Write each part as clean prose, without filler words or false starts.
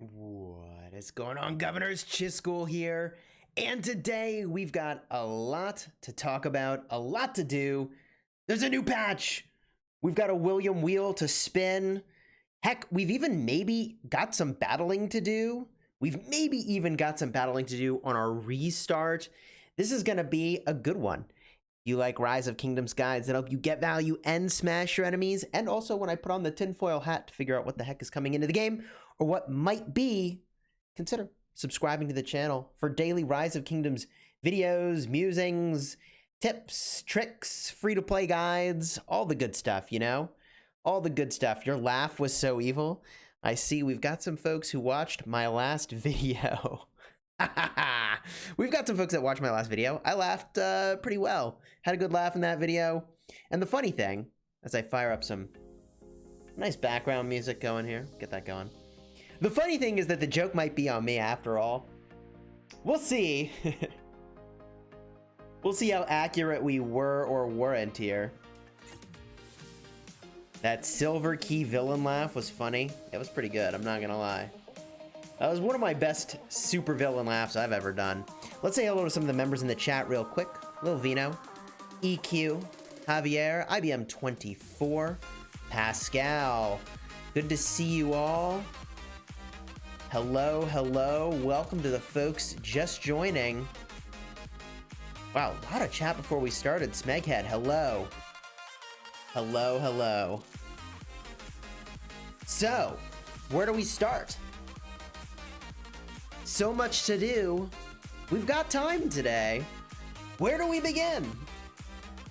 What is going on, governors? Chisgule here, and today we've got a lot to talk about, a lot to do. There's a new patch. We've got a William wheel to spin. Heck, we've even maybe got some battling to do. We've maybe even got some battling to do on our restart. This is going to be a good one. You like Rise of Kingdoms guides that help you get value and smash your enemies, and also when I put on the tinfoil hat to figure out what the heck is coming into the game or what might be, consider subscribing to the channel for daily Rise of Kingdoms videos, musings, tips, tricks, free-to-play guides, all the good stuff, you know? All the good stuff. Your laugh was so evil. I see we've got some folks who watched my last video. We've got some folks that watched my last video. I laughed pretty well. Had a good laugh in that video. And the funny thing, as I fire up some nice background music going here, get that going. The funny thing is that the joke might be on me after all. We'll see. We'll see how accurate we were or weren't here. That silver key villain laugh was funny. It was pretty good, I'm not gonna lie. That was one of my best super villain laughs I've ever done. Let's say hello to some of the members in the chat real quick. Lil Vino, EQ, Javier, IBM24, Pascal. Good to see you all. Hello, hello. Welcome to the folks just joining. Wow, a lot of chat before we started. Smeghead, hello. Hello, hello. So, where do we start? So much to do. We've got time today. Where do we begin?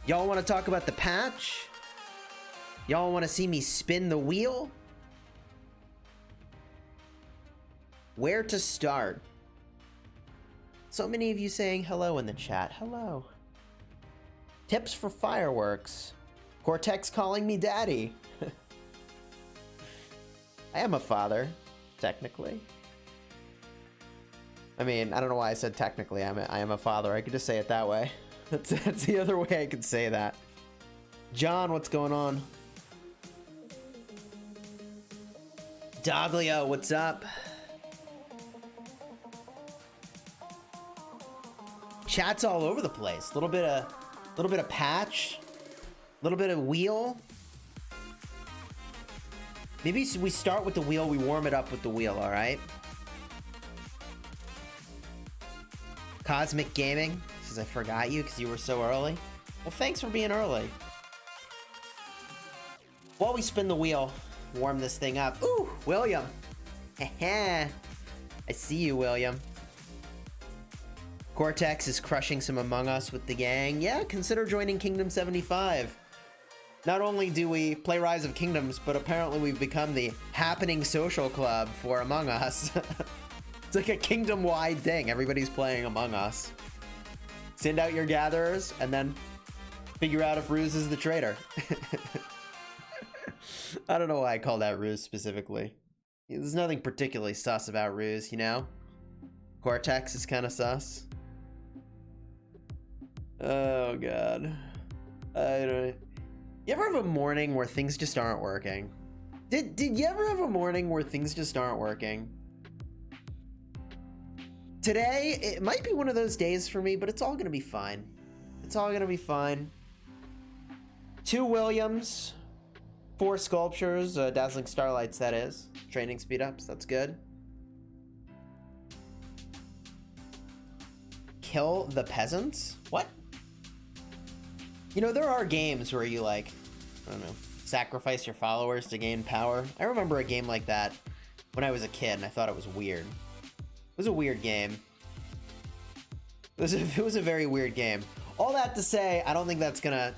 Y'all want to talk about the patch? Y'all want to see me spin the wheel? Where to start? So many of you saying hello in the chat. Hello. Tips for fireworks. Cortex calling me daddy. I am a father, technically. I mean, I don't know why I said technically. I am a father. I could just say it that way. That's the other way I could say that. John, what's going on? Doglio, what's up? Chat's all over the place. Little bit of patch, little bit of wheel. Maybe we start with the wheel. We warm it up with the wheel. All right. Cosmic Gaming says I forgot you because you were so early. Well, thanks for being early. While we spin the wheel, warm this thing up. Ooh, William. I see you, William. Cortex is crushing some Among Us with the gang. Yeah, consider joining Kingdom 75. Not only do we play Rise of Kingdoms, but apparently we've become the happening social club for Among Us. It's like a kingdom-wide thing. Everybody's playing Among Us. Send out your gatherers, and then figure out if Ruse is the traitor. I don't know why I call that Ruse specifically. There's nothing particularly sus about Ruse, you know? Cortex is kind of sus. Oh, God. I don't... You ever have a morning where things just aren't working? Did you ever have a morning where things just aren't working? Today, it might be one of those days for me, but it's all gonna be fine. It's all gonna be fine. 2 Williams, 4 sculptures, Dazzling Starlights, that is. Training speed ups, that's good. Kill the peasants? What? You know, there are games where you, like, I don't know, sacrifice your followers to gain power. I remember a game like that when I was a kid, and I thought it was weird. It was a weird game. It was a very weird game. All that to say, I don't think that's gonna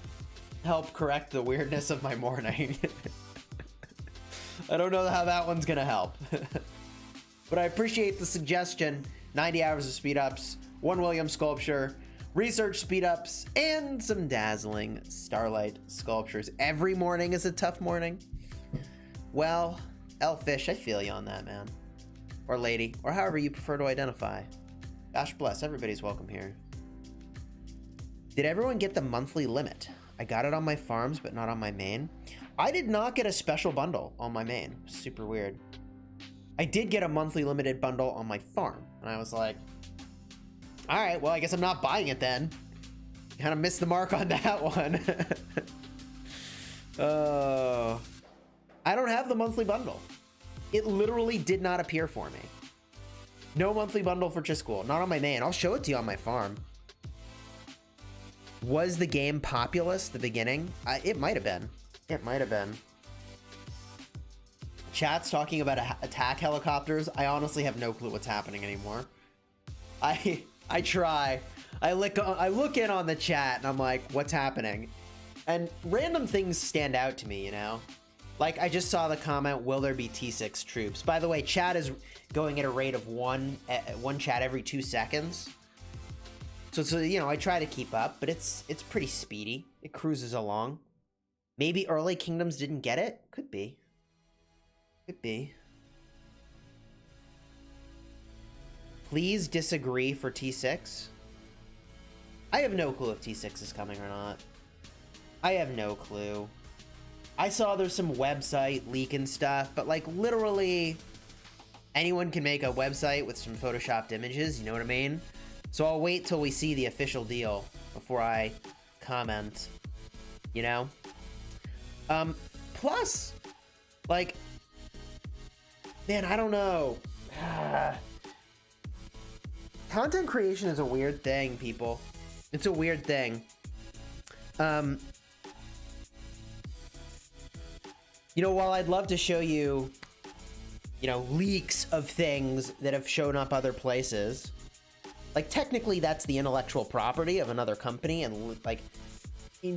help correct the weirdness of my morning. I don't know how that one's gonna help. But I appreciate the suggestion. 90 hours of speed ups, 1 Williams sculpture, research speed ups, and some dazzling starlight sculptures. Every morning is a tough morning. Well, Elfish, I feel you on that, man. Or lady, or however you prefer to identify. Gosh bless, everybody's welcome here. Did everyone get the monthly limit? I got it on my farms, but not on my main. I did not get a special bundle on my main. Super weird. I did get a monthly limited bundle on my farm, and I was like, all right, well, I guess I'm not buying it then. Kind of missed the mark on that one. Oh, I don't have the monthly bundle. It literally did not appear for me. No monthly bundle for Chisgule, not on my main. I'll show it to you on my farm. Was the game populous at the beginning? It might have been. It might have been. Chat's talking about attack helicopters. I honestly have no clue what's happening anymore. I try. I look in on the chat and I'm like, what's happening? And random things stand out to me, you know? Like, I just saw the comment, will there be T6 troops? By the way, chat is going at a rate of one chat every 2 seconds. So you know, I try to keep up, but it's pretty speedy. It cruises along. Maybe early kingdoms didn't get it? Could be. Could be. Please disagree for T6. I have no clue if T6 is coming or not. I have no clue. I saw there's some website leak and stuff, but like literally anyone can make a website with some photoshopped images, you know what I mean? So I'll wait till we see the official deal before I comment, you know? Plus, like, man, I don't know. Content creation is a weird thing, people. It's a weird thing. You know, while I'd love to show you, you know, leaks of things that have shown up other places, like technically that's the intellectual property of another company, and like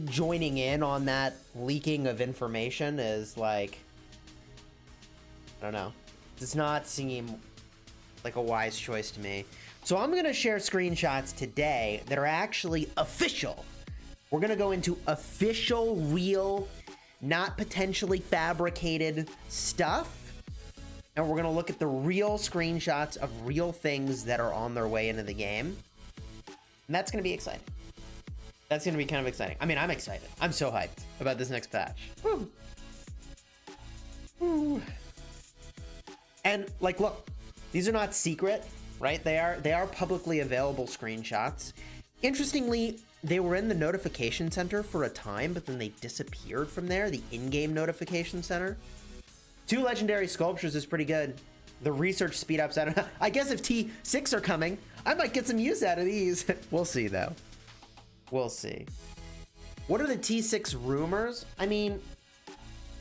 joining in on that leaking of information is like, I don't know. Does not seem like a wise choice to me. So I'm gonna share screenshots today that are actually official. We're gonna go into official, real, not potentially fabricated stuff. And we're gonna look at the real screenshots of real things that are on their way into the game. And that's gonna be exciting. That's gonna be kind of exciting. I mean, I'm excited. I'm so hyped about this next patch. Woo. Woo. And like, look, these are not secret, right? They are publicly available screenshots. Interestingly, they were in the notification center for a time, but then they disappeared from there, the in-game notification center. 2 legendary sculptures is pretty good. The research speed ups, I don't know. I guess if T6 are coming, I might get some use out of these. We'll see though. We'll see. What are the T6 rumors? I mean,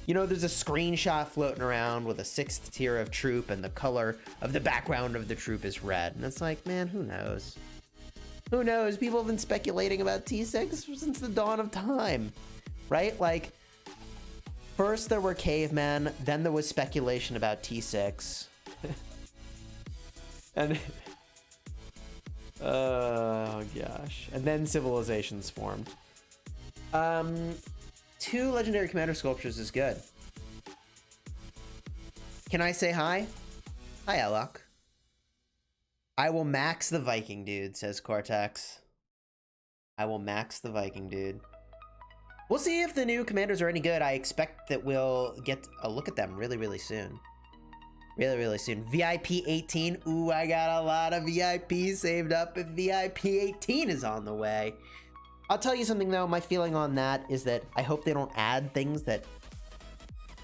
you know, there's a screenshot floating around with a 6th tier of troop and the color of the background of the troop is red. And it's like, man, who knows? Who knows? People have been speculating about T6 since the dawn of time, right? Like, first there were cavemen, then there was speculation about T6. And oh gosh. And then civilizations formed. 2 legendary commander sculptures is good. Can I say hi? Hi, Elok. I will max the Viking dude, says Cortex. I will max the Viking dude. We'll see if the new commanders are any good. I expect that we'll get a look at them really, really soon. Really, really soon. VIP 18. Ooh, I got a lot of VIP saved up if VIP 18 is on the way. I'll tell you something though, my feeling on that is that I hope they don't add things that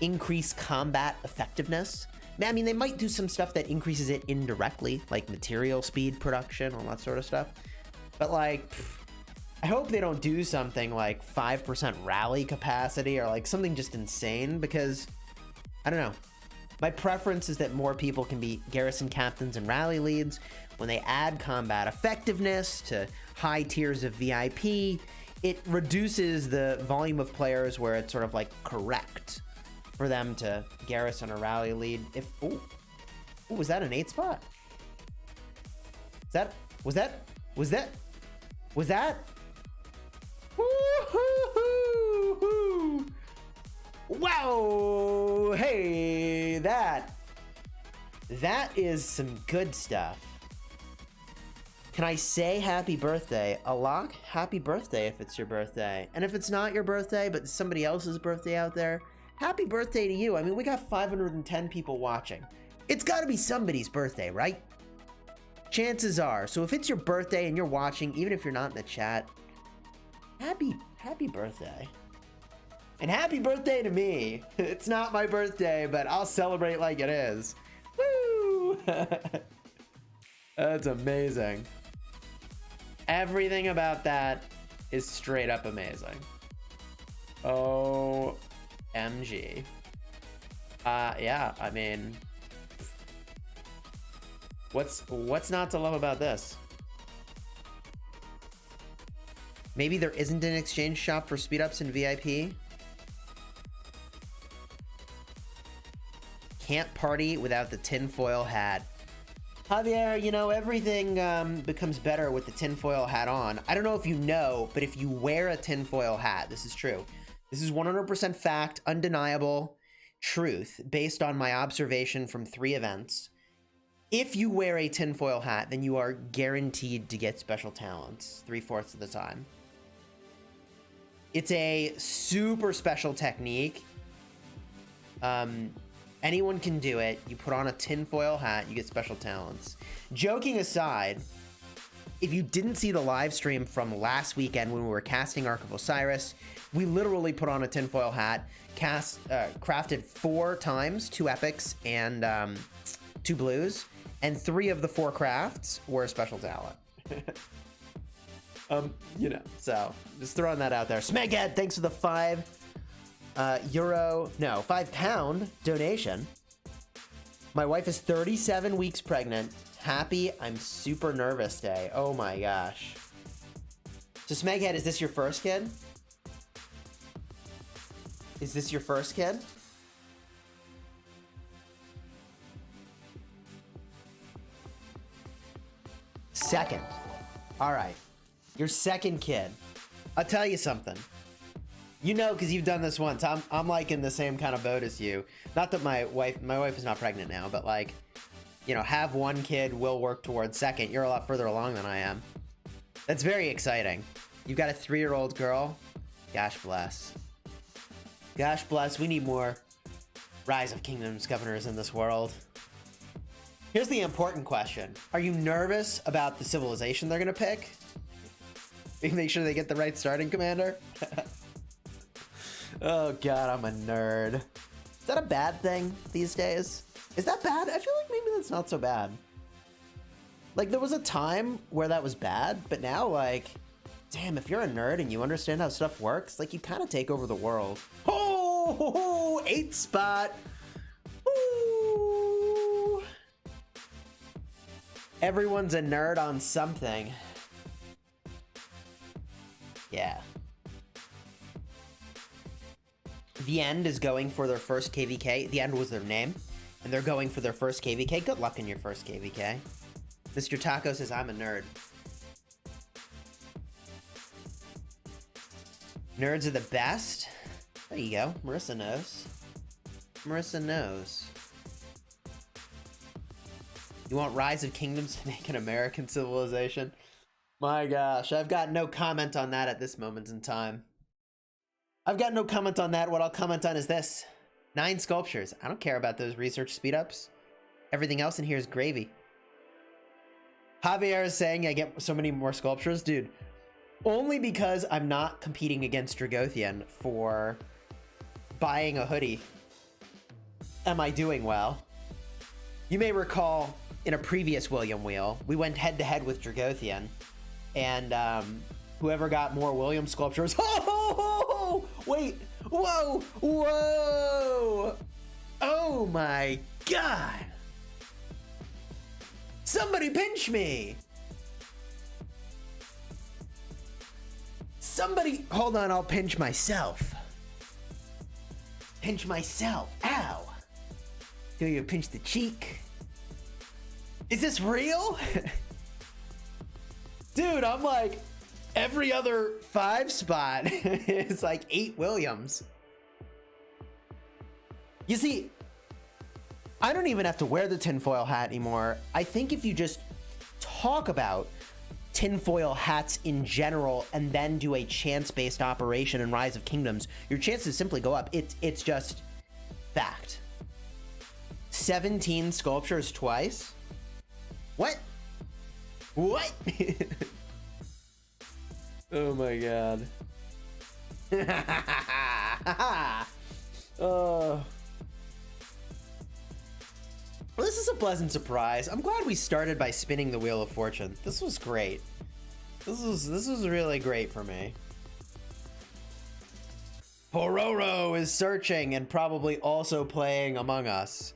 increase combat effectiveness. I mean, they might do some stuff that increases it indirectly, like material speed production, all that sort of stuff. But like, I hope they don't do something like 5% rally capacity or like something just insane, because I don't know. My preference is that more people can be garrison captains and rally leads. When they add combat effectiveness to high tiers of VIP, it reduces the volume of players where it's sort of like correct for them to garrison or rally lead. If ooh, was that an 8 spot? Was that? Woo-hoo-hoo-hoo. Wow! Hey, that is some good stuff. Can I say happy birthday? Alok, happy birthday if it's your birthday. And if it's not your birthday, but somebody else's birthday out there, happy birthday to you. I mean, we got 510 people watching. It's gotta be somebody's birthday, right? Chances are. So if it's your birthday and you're watching, even if you're not in the chat, happy birthday. And happy birthday to me. It's not my birthday, but I'll celebrate like it is. Woo! That's amazing. Everything about that is straight up amazing. OMG. Yeah, I mean, what's not to love about this? Maybe there isn't an exchange shop for speed ups in VIP. Can't party without the tinfoil hat. Javier, you know, everything becomes better with the tinfoil hat on. I don't know if you know, but if you wear a tinfoil hat, this is true. This is 100% fact, undeniable truth, based on my observation from 3 events. If you wear a tinfoil hat, then you are guaranteed to get special talents 3/4 of the time. It's a super special technique. Anyone can do it. You put on a tinfoil hat, you get special talents. Joking aside, if you didn't see the live stream from last weekend when we were casting Ark of Osiris, we literally put on a tinfoil hat, crafted 4 times, 2 epics and 2 blues, and 3 of the 4 crafts were a special talent. You know, so just throwing that out there. Smeghead, thanks for the £5 donation. My wife is 37 weeks pregnant. Happy, I'm super nervous day. Oh my gosh. So Smeghead, is this your first kid? Is this your first kid? Second. All right. Your second kid. I'll tell you something. You know, because you've done this once. I'm like in the same kind of boat as you. Not that my wife is not pregnant now, but like, you know, have one kid, will work towards second. You're a lot further along than I am. That's very exciting. You've got a 3-year-old girl. Gosh bless. Gosh bless. We need more Rise of Kingdoms governors in this world. Here's the important question. Are you nervous about the civilization they're going to pick? Make sure they get the right starting commander? Oh god, I'm a nerd. Is that a bad thing these days? Is that bad? I feel like maybe that's not so bad. Like, there was a time where that was bad, but now, like, damn, if you're a nerd and you understand how stuff works, like, you kind of take over the world. Oh, 8 spot. Ooh. Everyone's a nerd on something. Yeah. The End is going for their first KvK. The End was their name, and they're going for their first KvK. Good luck in your first KvK. Mr. Taco says, I'm a nerd. Nerds are the best. There you go. Marissa knows. Marissa knows. You want Rise of Kingdoms to make an American civilization? My gosh, I've got no comment on that at this moment in time. I've got no comment on that. What I'll comment on is this. 9 sculptures. I don't care about those research speedups. Everything else in here is gravy. Javier is saying I get so many more sculptures. Dude, only because I'm not competing against Dragothian for buying a hoodie am I doing well. You may recall in a previous William Wheel, we went head-to-head with Dragothian, and whoever got more William sculptures... Oh, wait! Whoa! Whoa! Oh my god! Somebody pinch me! Somebody... Hold on, I'll pinch myself. Pinch myself. Ow! Do you pinch the cheek? Is this real? Dude, I'm like... Every other 5 spot is like 8 Williams. You see, I don't even have to wear the tinfoil hat anymore. I think if you just talk about tinfoil hats in general and then do a chance-based operation in Rise of Kingdoms, your chances simply go up. It's just fact. 17 sculptures twice? What? What? Oh my god. Oh. Well, this is a pleasant surprise. I'm glad we started by spinning the Wheel of Fortune. This was great. This was really great for me. Pororo is searching and probably also playing Among Us.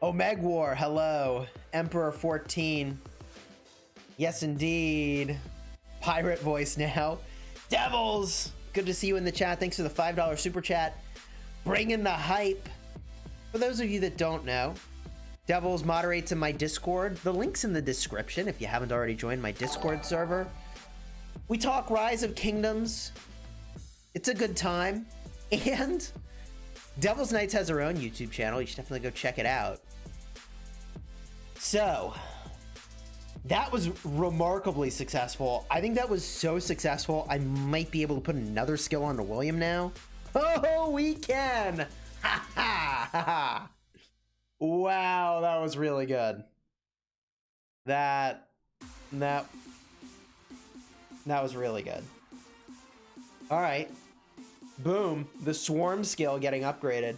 Omegwar, hello. Emperor 14. Yes, indeed. Pirate voice now. Devils, good to see you in the chat. Thanks for the $5 super chat. Bringing the hype. For those of you that don't know, Devils moderates in my Discord. The link's in the description if you haven't already joined my Discord server. We talk Rise of Kingdoms. It's a good time. And Devil's Knights has her own YouTube channel. You should definitely go check it out. So... that was remarkably successful. I think that was so successful, I might be able to put another skill onto William now. Oh, we can! Ha ha ha ha! Wow, that was really good. That was really good. All right. Boom. The swarm skill getting upgraded.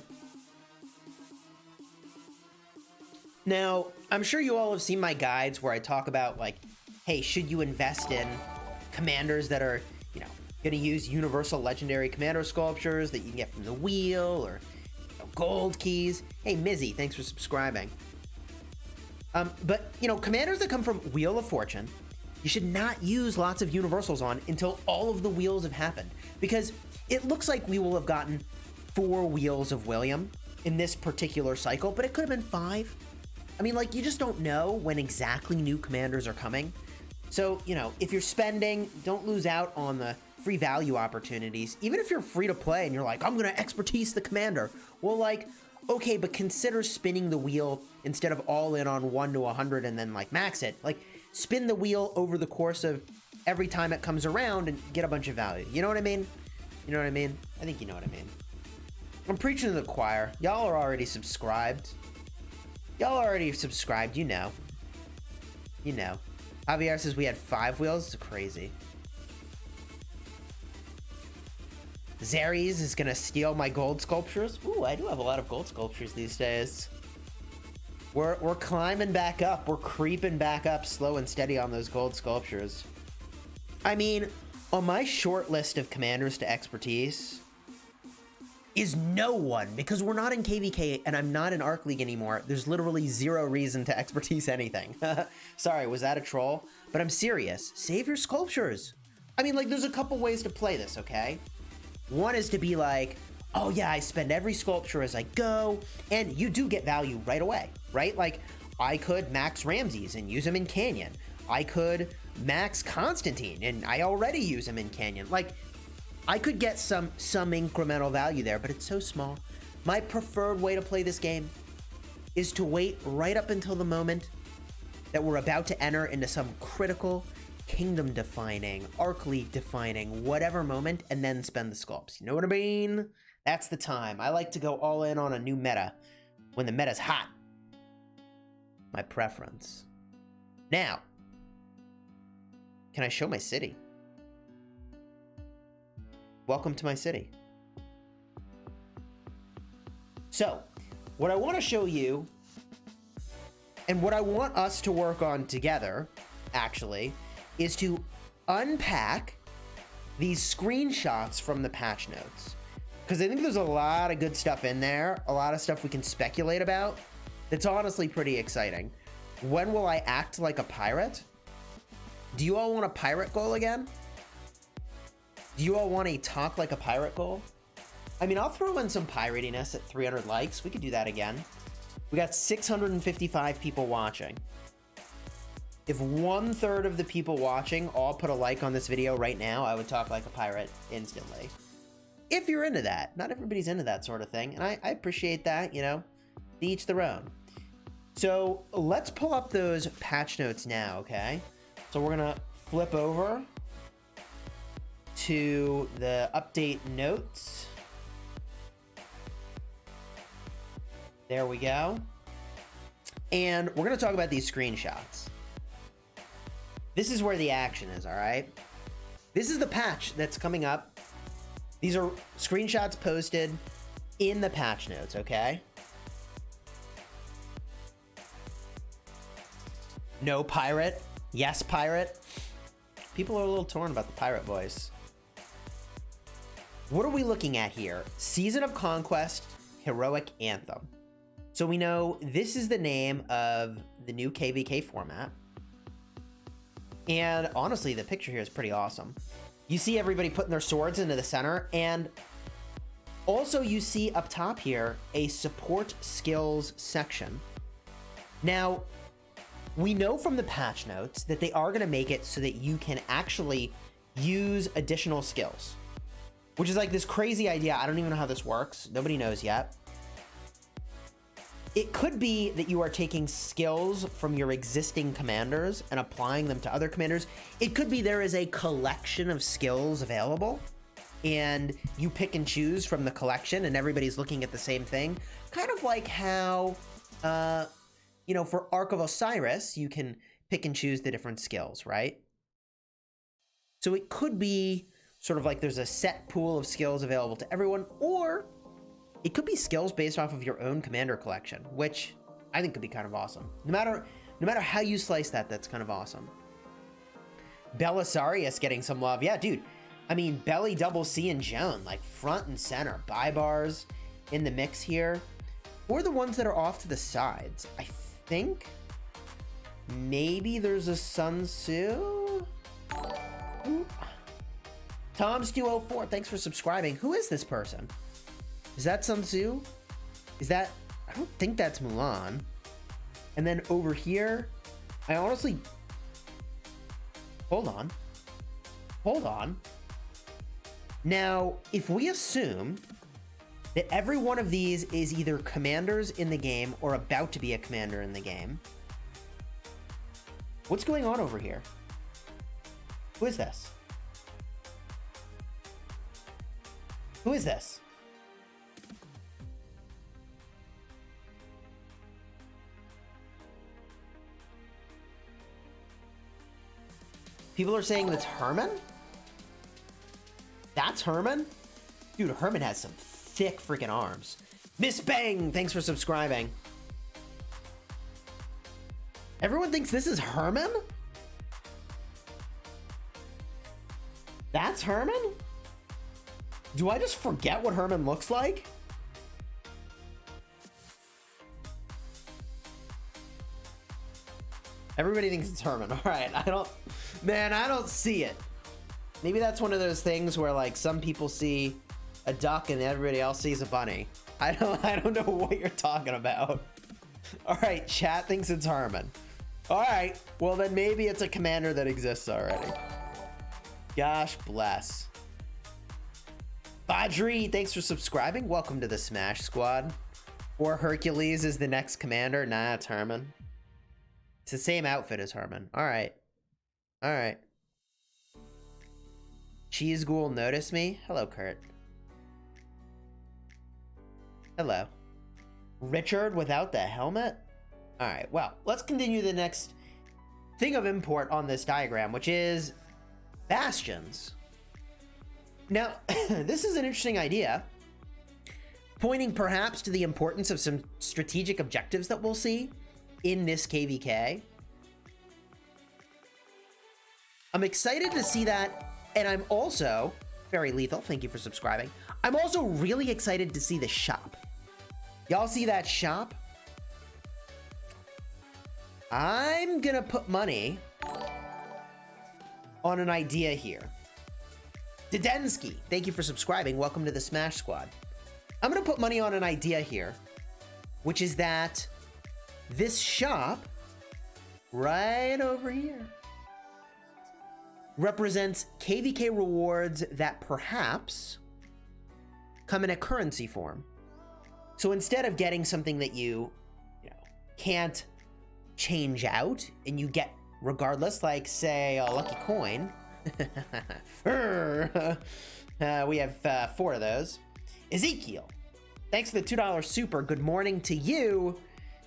Now, I'm sure you all have seen my guides where I talk about, like, hey, should you invest in commanders that are, you know, going to use universal legendary commander sculptures that you can get from the wheel, or you know, gold keys? Hey, Mizzy, thanks for subscribing. But, you know, commanders that come from Wheel of Fortune, you should not use lots of universals on until all of the wheels have happened. Because it looks like we will have gotten 4 wheels of William in this particular cycle, but it could have been 5. I mean, like, you just don't know when exactly new commanders are coming. So, you know, if you're spending, don't lose out on the free value opportunities. Even if you're free to play and you're like, I'm gonna expertise the commander. Well, like, okay, but consider spinning the wheel instead of all in on 1 to 100 and then like max it. Like, spin the wheel over the course of every time it comes around and get a bunch of value. You know what I mean? You know what I mean? I think you know what I mean. I'm preaching to the choir. Y'all are already subscribed. Y'all already subscribed, you know. You know. Javier says we had 5 wheels. It's crazy. Zaries is gonna steal my gold sculptures. Ooh, I do have a lot of gold sculptures these days. We're climbing back up. We're creeping back up slow and steady on those gold sculptures. I mean, on my short list of commanders to expertise is no one, because we're not in KvK and I'm not in Arc League anymore. There's literally 0 reason to expertise anything. Sorry, was that a troll? But I'm serious. Save your sculptures. I mean, like, there's a couple ways to play this, okay? One is to be like, oh yeah, I spend every sculpture as I go, and you do get value right away, right? Like, I could max Ramses and use him in Canyon. I could max Constantine, and I already use him in Canyon. Like, I could get some incremental value there, but it's so small. My preferred way to play this game is to wait right up until the moment that we're about to enter into some critical, kingdom-defining, Arc League-defining, whatever moment, and then spend the sculpts. You know what I mean? That's the time. I like to go all in on a new meta when the meta's hot. My preference. Now, can I show my city? Welcome to my city. So, what I want to show you, and what I want us to work on together, actually, is to unpack these screenshots from the patch notes. Because I think there's a lot of good stuff in there, a lot of stuff we can speculate about, that's honestly pretty exciting. When will I act like a pirate? Do you all want a pirate goal again? Do you all want a talk like a pirate goal? I mean, I'll throw in some piratiness at 300 likes. We could do that again. We got 655 people watching. If 1/3 of the people watching all put a like on this video right now, I would talk like a pirate instantly. If you're into that. Not everybody's into that sort of thing, and I appreciate that, you know. To each their own. So let's pull up those patch notes now, okay? So we're gonna flip over to the update notes. There we go. And we're gonna talk about these screenshots. This is where the action is, all right? This is the patch that's coming up. These are screenshots posted in the patch notes, okay? No pirate. Yes, pirate. People are a little torn about the pirate voice. What are we looking at here? Season of Conquest, Heroic Anthem. So we know this is the name of the new KvK format. And honestly, the picture here is pretty awesome. You see everybody putting their swords into the center, and also you see up top here a support skills section. Now, we know from the patch notes that they are going to make it so that you can actually use additional skills, which is like this crazy idea. I don't even know how this works. Nobody knows yet. It could be that you are taking skills from your existing commanders and applying them to other commanders. It could be there is a collection of skills available and you pick and choose from the collection and everybody's looking at the same thing. Kind of like how, you know, for Ark of Osiris, you can pick and choose the different skills, right? So it could be sort of like there's a set pool of skills available to everyone, or it could be skills based off of your own commander collection, which I think could be kind of awesome. No matter how you slice that, that's kind of awesome. Belisarius getting some love. Yeah, dude. I mean, Belly, Double C, and Joan, like front and center. Buy bars in the mix here. Or the ones that are off to the sides. I think maybe there's a Sun Tzu. Tom's204, thanks for subscribing. Who is this person? Is that Sun Tzu? Is that... I don't think that's Mulan. And then over here, I honestly... Hold on. Hold on. Now, if we assume that every one of these is either commanders in the game or about to be a commander in the game, what's going on over here? Who is this? Who is this? People are saying that's Herman? That's Herman? Dude, Herman has some thick freaking arms. Miss Bang, thanks for subscribing. Everyone thinks this is Herman? That's Herman? Do I just forget what Herman looks like? Everybody thinks it's Herman. All right, I don't see it. Maybe that's one of those things where like some people see a duck and everybody else sees a bunny. I don't know what you're talking about. All right, chat thinks it's Herman. All right, well then maybe it's a commander that exists already. Gosh bless. Badri, thanks for subscribing. Welcome to the Smash Squad. Or Hercules is the next commander. Nah, it's Herman. It's the same outfit as Herman. All right. All right. Chisgule noticed me. Hello, Kurt. Hello. Richard without the helmet? All right, well, let's continue the next thing of import on this diagram, which is bastions. Now, this is an interesting idea, pointing perhaps to the importance of some strategic objectives that we'll see in this KvK. I'm excited to see that, and I'm also, very lethal, thank you for subscribing. I'm also really excited to see the shop. Y'all see that shop? I'm gonna put money on an idea here. Didensky, thank you for subscribing. Welcome to the Smash Squad. I'm gonna put money on an idea here, which is that this shop right over here represents KvK rewards that perhaps come in a currency form. So instead of getting something that you can't change out and you get regardless, like say a lucky coin, we have 4 of those. Ezekiel, thanks for the $2 super. Good morning to you.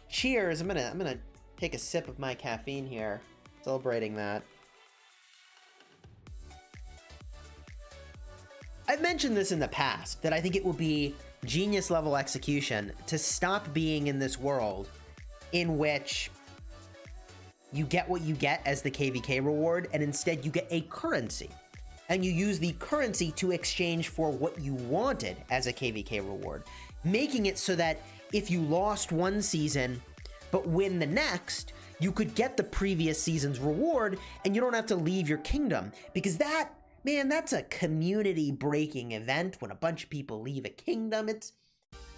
Cheers. I'm gonna take a sip of my caffeine here, celebrating that. I've mentioned this in the past, that I think it will be genius level execution to stop being in this world in which you get what you get as the KvK reward, and instead you get a currency. And you use the currency to exchange for what you wanted as a KvK reward, making it so that if you lost one season but win the next, you could get the previous season's reward and you don't have to leave your kingdom. Because that, man, that's a community breaking event when a bunch of people leave a kingdom.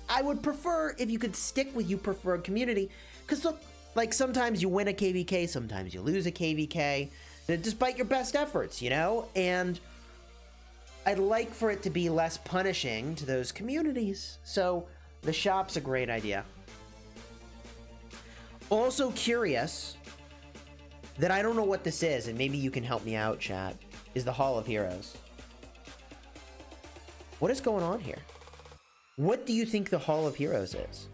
I would prefer if you could stick with your preferred community, because look, like sometimes you win a KvK, sometimes you lose a KvK, despite your best efforts, and I'd like for it to be less punishing to those communities. So the shop's a great idea. Also curious that I don't know what this is, and maybe you can help me out, chat, is the Hall of Heroes. What is going on here? What do you think the Hall of Heroes is?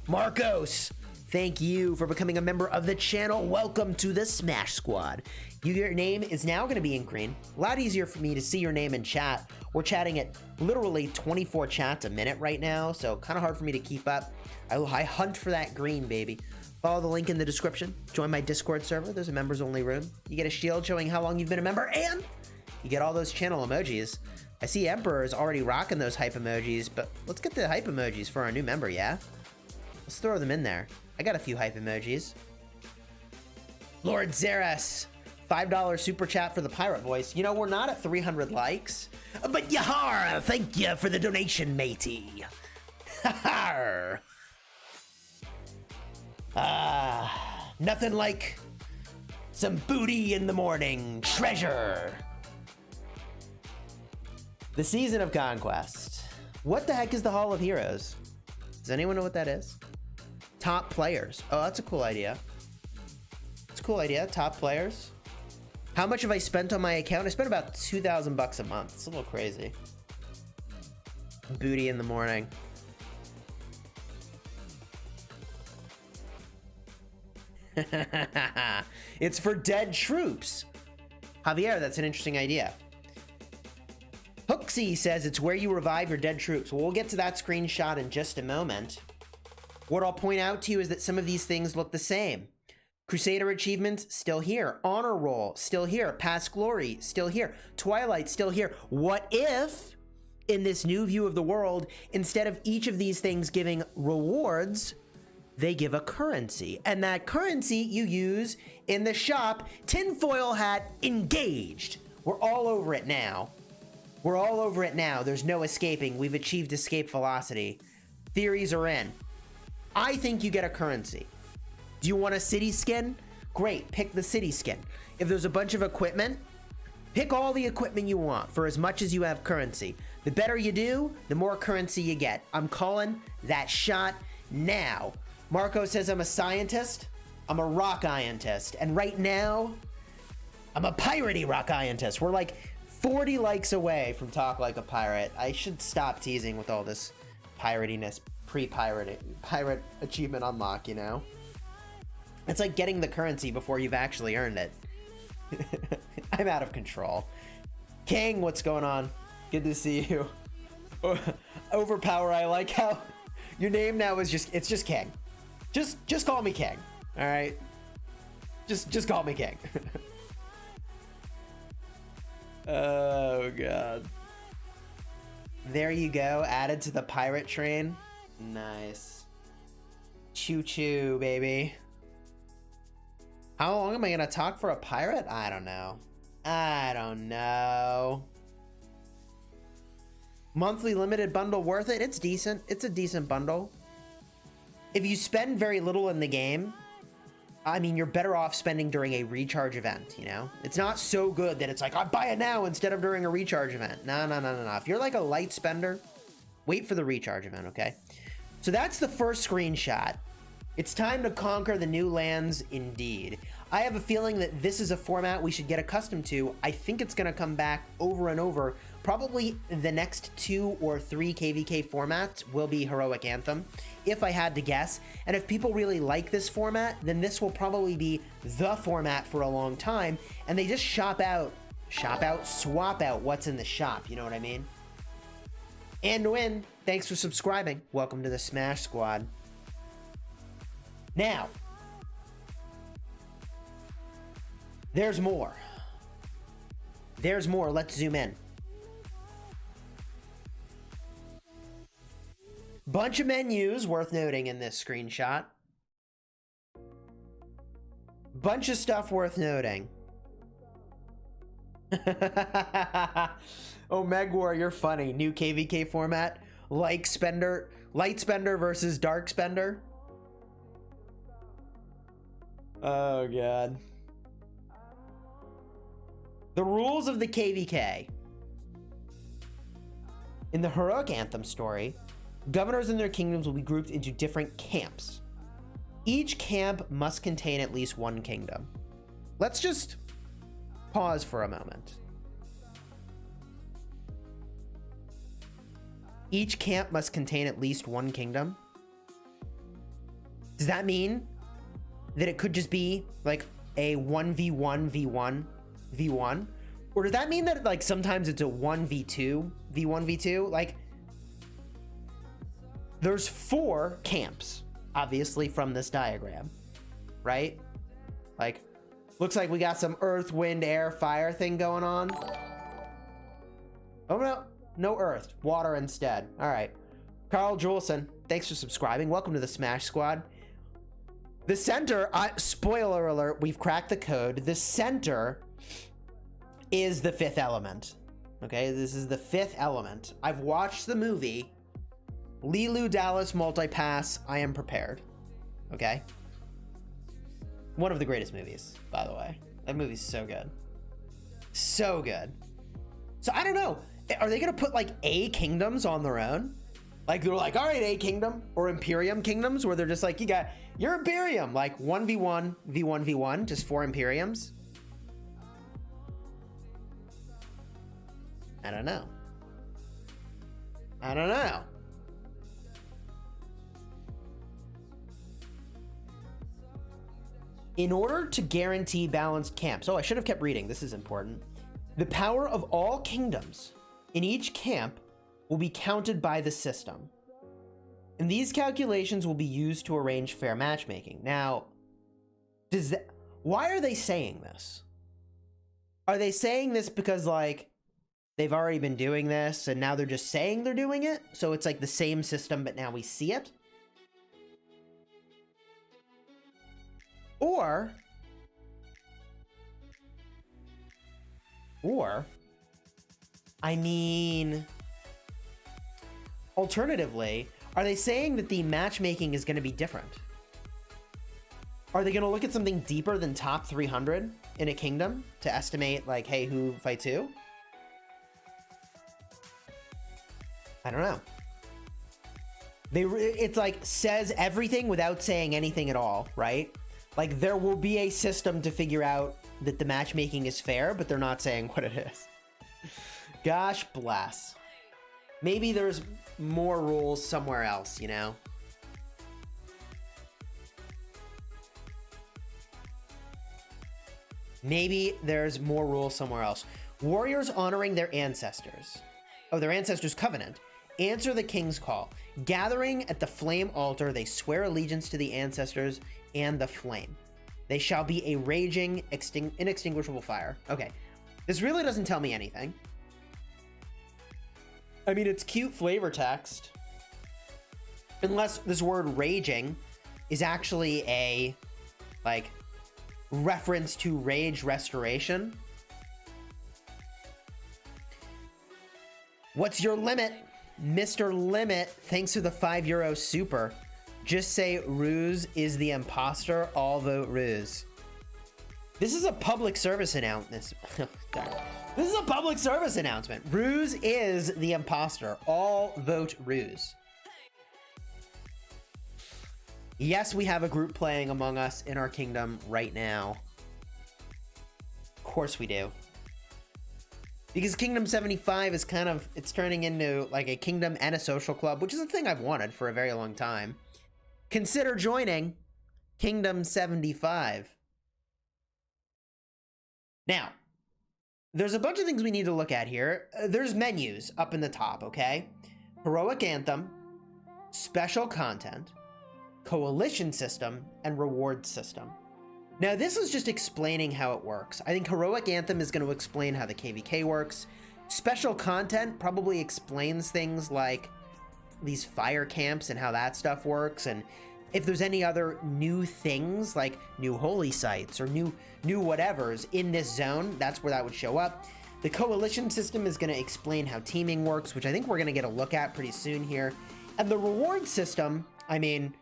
Marcos, thank you for becoming a member of the channel. Welcome to the Smash Squad. Your name is now going to be in green. A lot easier for me to see your name in chat. We're chatting at literally 24 chats a minute right now, so kind of hard for me to keep up. I hunt for that green, baby. Follow the link in the description. Join my Discord server. There's a members only room. You get a shield showing how long you've been a member, and you get all those channel emojis. I see Emperor is already rocking those hype emojis, but let's get the hype emojis for our new member, yeah? Let's throw them in there. I got a few hype emojis. Lord Zeres, $5 super chat for the pirate voice. We're not at 300 likes, but yahar, thank you for the donation, matey. Nothing like Some booty in the morning. Treasure. The Season of Conquest. What the heck is the Hall of Heroes? Does anyone know what that is? Top players. Oh, that's a cool idea. It's a cool idea. Top players. How much have I spent on my account? I spent about 2,000 bucks a month. It's a little crazy. Booty in the morning. It's for dead troops. Javier, that's an interesting idea. Hooksy says it's where you revive your dead troops. Well, we'll get to that screenshot in just a moment. What I'll point out to you is that some of these things look the same. Crusader achievements, still here. Honor roll, still here. Past glory, still here. Twilight, still here. What if, in this new view of the world, instead of each of these things giving rewards, they give a currency? And that currency you use in the shop. Tinfoil hat engaged. We're all over it now. We're all over it now. There's no escaping. We've achieved escape velocity. Theories are in. I think you get a currency. Do you want a city skin? Great, pick the city skin. If there's a bunch of equipment, pick all the equipment you want for as much as you have currency. The better you do, the more currency you get. I'm calling that shot now. Marco says I'm a scientist. I'm a rock-ientist. And right now, I'm a piratey rock-ientist. We're like 40 likes away from Talk Like a Pirate. I should stop teasing with all this piratiness, pirate achievement unlock, you know? It's like getting the currency before you've actually earned it. I'm out of control. King, what's going on? Good to see you. Overpower, I like how your name now is it's just King. Just call me King, all right? Just call me King. Oh, God. There you go. Added to the pirate train. Nice. Choo-choo, baby. How long am I going to talk for a pirate? I don't know. I don't know. Monthly limited bundle worth it? It's decent. It's a decent bundle. If you spend very little in the game, I mean, you're better off spending during a recharge event, you know? It's not so good that it's like, I buy it now instead of during a recharge event. No. If you're like a light spender, wait for the recharge event, okay? So that's the first screenshot. It's time to conquer the new lands indeed. I have a feeling that this is a format we should get accustomed to. I think it's gonna come back over and over. Probably the next 2 or 3 KvK formats will be Heroic Anthem, if I had to guess. And if people really like this format, then this will probably be the format for a long time. And they just swap out what's in the shop, you know what I mean? And Win, thanks for subscribing. Welcome to the Smash Squad. Now, there's more. There's more. Let's zoom in. Bunch of menus worth noting in this screenshot. Bunch of stuff worth noting. Oh, Megwar, you're funny. New KvK format. Light spender versus dark spender. Oh, God. The rules of the KvK. In the Heroic Anthem story, governors and their kingdoms will be grouped into different camps. Each camp must contain at least one kingdom. Let's just pause for a moment. Each camp must contain at least one kingdom. Does that mean that it could just be like a 1v1 v1 v1? Or does that mean that like sometimes it's a 1v2 v1 v2? Like, there's 4 camps, obviously, from this diagram, right? Like, looks like we got some earth, wind, air, fire thing going on. Oh, no. No earth. Water instead. All right. Carl Juleson, thanks for subscribing. Welcome to the Smash Squad. The center, spoiler alert, we've cracked the code. The center is the 5th element. Okay, this is the 5th element. I've watched the movie. Lilu Dallas Multipass, I am prepared. Okay? One of the greatest movies, by the way. That movie's so good. So good. So I don't know. Are they gonna put like A kingdoms on their own? Like they're like, all right, A kingdom or Imperium kingdoms, where they're just like, you got your Imperium, like 1v1, v1, v1, just 4 Imperiums. I don't know. I don't know. In order to guarantee balanced camps, oh, I should have kept reading. This is important. The power of all kingdoms in each camp will be counted by the system. And these calculations will be used to arrange fair matchmaking. Now, why are they saying this? Are they saying this because like they've already been doing this and now they're just saying they're doing it? So it's like the same system, but now we see it? Or, I mean, alternatively, are they saying that the matchmaking is going to be different? Are they going to look at something deeper than top 300 in a kingdom to estimate, like, hey, who fights who? I don't know. It's like says everything without saying anything at all, right? Like, there will be a system to figure out that the matchmaking is fair, but they're not saying what it is. Gosh bless. Maybe there's more rules somewhere else, you know? Maybe there's more rules somewhere else. Warriors honoring their ancestors. Oh, their ancestors' covenant. Answer the king's call. Gathering at the flame altar, they swear allegiance to the ancestors and the flame. They shall be a raging, inextinguishable fire. Okay, this really doesn't tell me anything. I mean, it's cute flavor text. Unless this word raging is actually a, like, reference to rage restoration. What's your limit? Mr. Limit, thanks for the €5 super. Just say Ruse is the imposter, all vote Ruse. This is a public service announcement. This is a public service announcement. Ruse is the imposter, all vote Ruse. Yes, we have a group playing Among Us in our kingdom right now. Of course we do. Because Kingdom 75 is kind of, it's turning into like a kingdom and a social club, which is a thing I've wanted for a very long time. Consider joining Kingdom 75. Now, there's a bunch of things we need to look at here. There's menus up in the top, okay? Heroic Anthem, special content, coalition system, and reward system. Now, this is just explaining how it works. I think Heroic Anthem is going to explain how the KvK works. Special content probably explains things like these fire camps and how that stuff works, and if there's any other new things like new holy sites or new whatevers in this zone, that's where that would show up. The coalition system is going to explain how teaming works, which I think we're going to get a look at pretty soon here. And the reward system, I mean,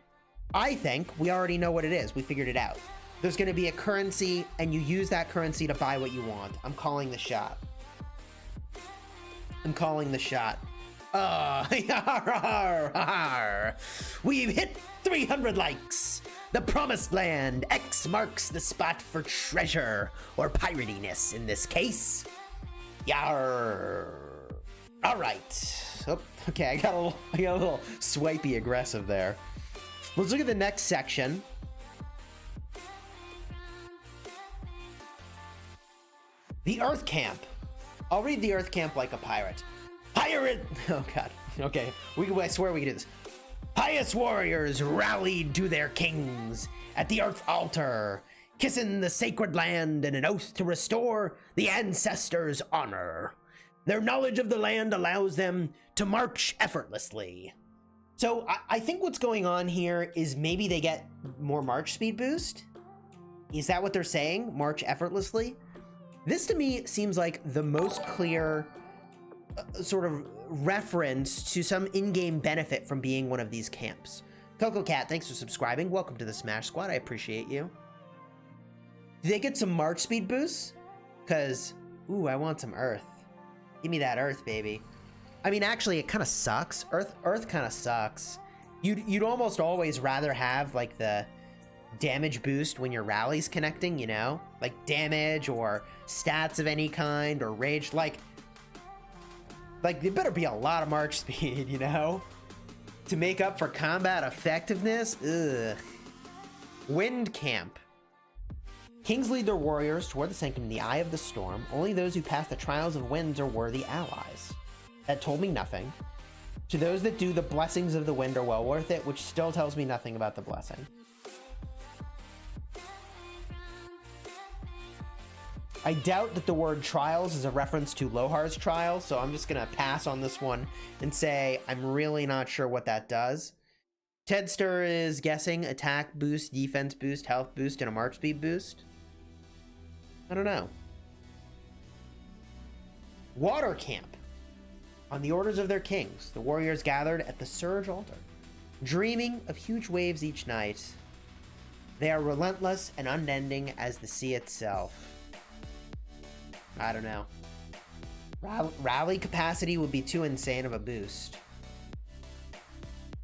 I think we already know what it is. We figured it out. There's going to be a currency, and you use that currency to buy what you want. I'm calling the shot. I'm calling the shot. We've hit 300 likes. The promised land. X marks the spot for treasure, or piratiness in this case. Yarr. All right. Oh, okay, I got a little swipey aggressive there. Let's look at the next section. The Earth Camp. I'll read the Earth Camp like a pirate. Pirate! Oh god. Okay, I swear we can do this. Pious warriors rallied to their kings at the Earth altar, kissing the sacred land in an oath to restore the ancestors' honor. Their knowledge of the land allows them to march effortlessly. So I think what's going on here is maybe they get more march speed boost. Is that what they're saying? March effortlessly? This to me seems like the most clear sort of reference to some in-game benefit from being one of these camps. KvK, thanks for subscribing. Welcome to the Smash Squad. I appreciate you. Do they get some march speed boosts? Because, ooh, I want some earth. Give me that earth, baby. I mean, actually, it kind of sucks. Earth kind of sucks. You'd almost always rather have, like, the damage boost when your rally's connecting, you know? Like, damage or stats of any kind or rage. Like, there better be a lot of march speed, you know? To make up for combat effectiveness? Ugh. Wind Camp. Kings lead their warriors toward the sanctum in the eye of the storm. Only those who pass the trials of winds are worthy allies. That told me nothing. To those that do, the blessings of the wind are well worth it, which still tells me nothing about the blessing. I doubt that the word trials is a reference to Lohar's trial, so I'm just gonna pass on this one and say I'm really not sure what that does. Tedster is guessing attack boost, defense boost, health boost, and a march speed boost. I don't know. Water Camp. On the orders of their kings, the warriors gathered at the Surge Altar, dreaming of huge waves each night. They are relentless and unending as the sea itself. I don't know. Rally capacity would be too insane of a boost.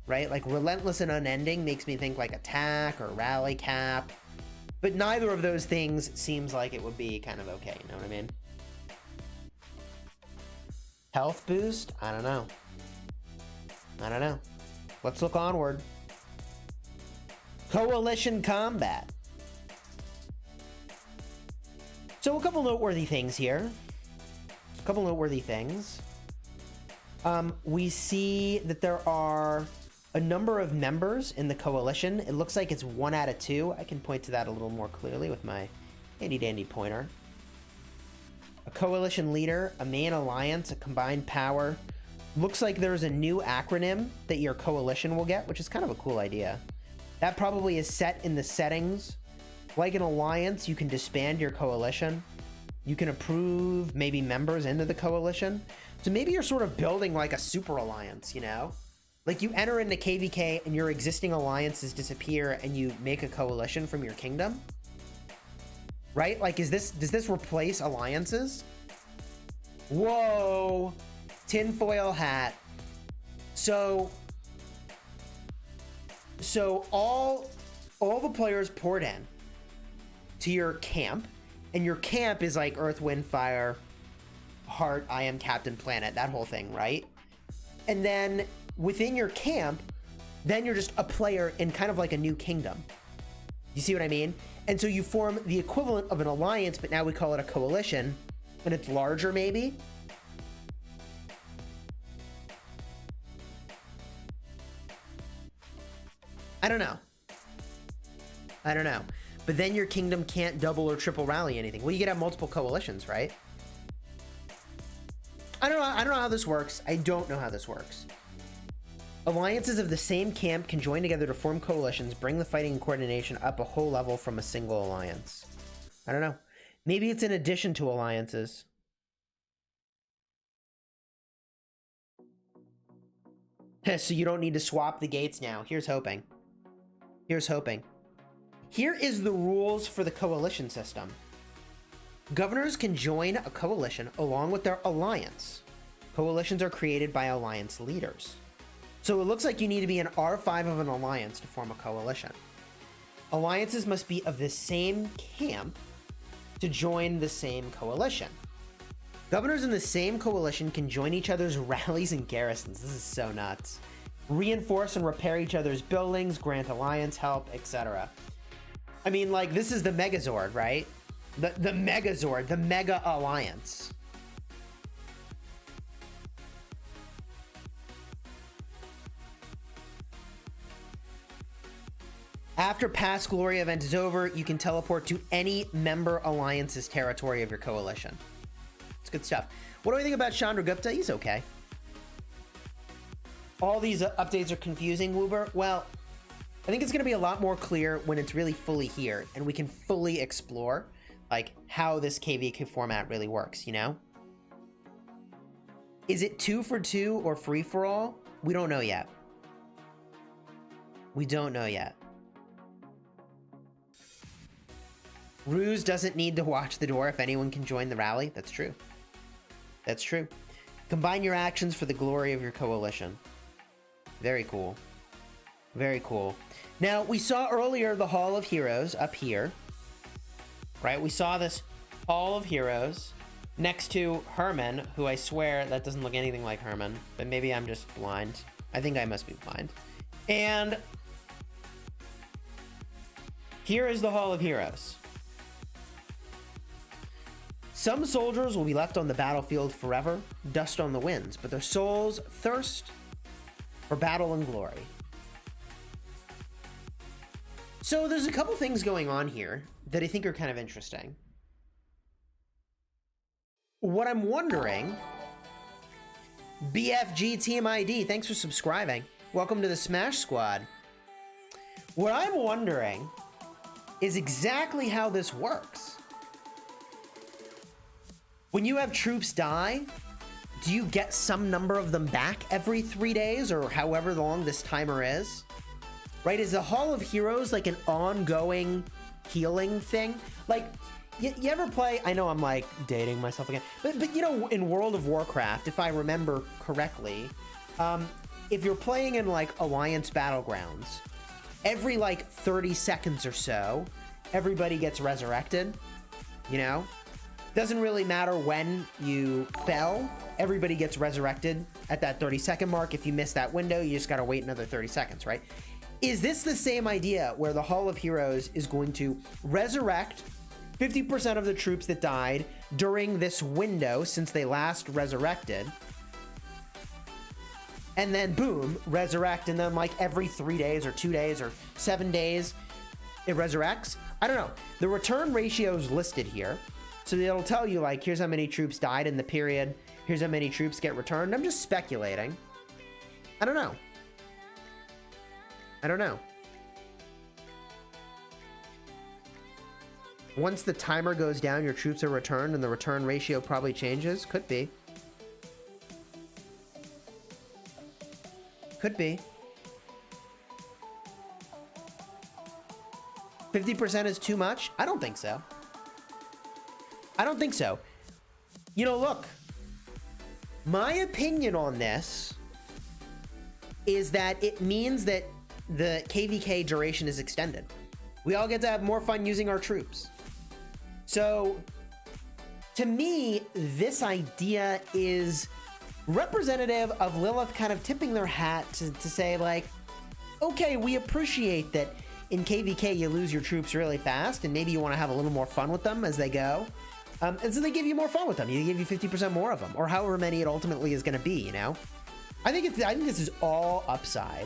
Right? Like, relentless and unending makes me think like attack or rally cap. But neither of those things seems like it would be kind of okay, you know what I mean? Health boost? I don't know. I don't know. Let's look onward. Coalition combat. So a couple noteworthy things here. A couple noteworthy things. We see that there are a number of members in the coalition. It looks like it's 1 out of 2. I can point to that a little more clearly with my handy dandy pointer. A coalition leader, a main alliance, a combined power. Looks like there's a new acronym that your coalition will get, which is kind of a cool idea. That probably is set in the settings. Like an alliance, you can disband your coalition. You can approve maybe members into the coalition. So maybe you're sort of building like a super alliance, you know? Like you enter into KvK and your existing alliances disappear and you make a coalition from your kingdom. Right? Like, does this replace alliances? Whoa! Tinfoil hat. So all the players poured in to your camp, and your camp is like Earth, Wind, Fire, Heart, I Am Captain Planet, that whole thing, right? And then within your camp, then you're just a player in kind of like a new kingdom. You see what I mean? And so you form the equivalent of an alliance, but now we call it a coalition, and it's larger maybe. I don't know. But then your kingdom can't double or triple rally anything. Well, you could have multiple coalitions, right? I don't know how this works. I don't know how this works. Alliances of the same camp can join together to form coalitions, bring the fighting and coordination up a whole level from a single alliance. I don't know. Maybe it's in addition to alliances. So you don't need to swap the gates now. Here's hoping. Here's hoping. Here is the rules for the coalition system. Governors can join a coalition along with their alliance. Coalitions are created by alliance leaders. So it looks like you need to be an R5 of an alliance to form a coalition. Alliances must be of the same camp to join the same coalition. Governors in the same coalition can join each other's rallies and garrisons. This is so nuts. Reinforce and repair each other's buildings, grant alliance help, etc. I mean, like, this is the Megazord, right? The Megazord, the Mega Alliance. After past glory event is over, you can teleport to any member alliance's territory of your coalition. It's good stuff. What do I think about Chandragupta? He's okay. All these updates are confusing, Woober. Well, I think it's going to be a lot more clear when it's really fully here and we can fully explore like how this KvK format really works, you know? Is it 2 for 2 or free for all? We don't know yet. We don't know yet. Ruse doesn't need to watch the door if anyone can join the rally. That's true. That's true. Combine your actions for the glory of your coalition. Very cool. Very cool. Now, we saw earlier the Hall of Heroes up here. Right? We saw this Hall of Heroes next to Herman, who I swear that doesn't look anything like Herman, but maybe I'm just blind. I think I must be blind. And here is the Hall of Heroes. Some soldiers will be left on the battlefield forever, dust on the winds, but their souls thirst for battle and glory. So there's a couple things going on here that I think are kind of interesting. What I'm wondering, BFG Team ID, thanks for subscribing. Welcome to the Smash Squad. What I'm wondering is exactly how this works. When you have troops die, do you get some number of them back every 3 days or however long this timer is? Right? Is the Hall of Heroes like an ongoing healing thing? Like, you ever play, I know I'm like dating myself again, but you know, in World of Warcraft, if I remember correctly, if you're playing in like Alliance Battlegrounds, every like 30 seconds or so, everybody gets resurrected, you know? Doesn't really matter when you fell, everybody gets resurrected at that 30-second mark. If you miss that window, you just gotta wait another 30 seconds, right? Is this the same idea where the Hall of Heroes is going to resurrect 50% of the troops that died during this window since they last resurrected? And then boom, resurrect, and then like every 3 days or 2 days or 7 days, it resurrects? I don't know. The return ratio is listed here. So it'll tell you like, here's how many troops died in the period. Here's how many troops get returned. I'm just speculating. I don't know. I don't know. Once the timer goes down, your troops are returned and the return ratio probably changes. Could be. Could be. 50% is too much? I don't think so. I don't think so. You know, look, my opinion on this is that it means that the KvK duration is extended. We all get to have more fun using our troops. So, to me, this idea is representative of Lilith kind of tipping their hat to say like, okay, we appreciate that in KvK you lose your troops really fast and maybe you want to have a little more fun with them as they go. And so they give you more fun with them. They give you 50% more of them, or however many it ultimately is going to be, you know? I think this is all upside.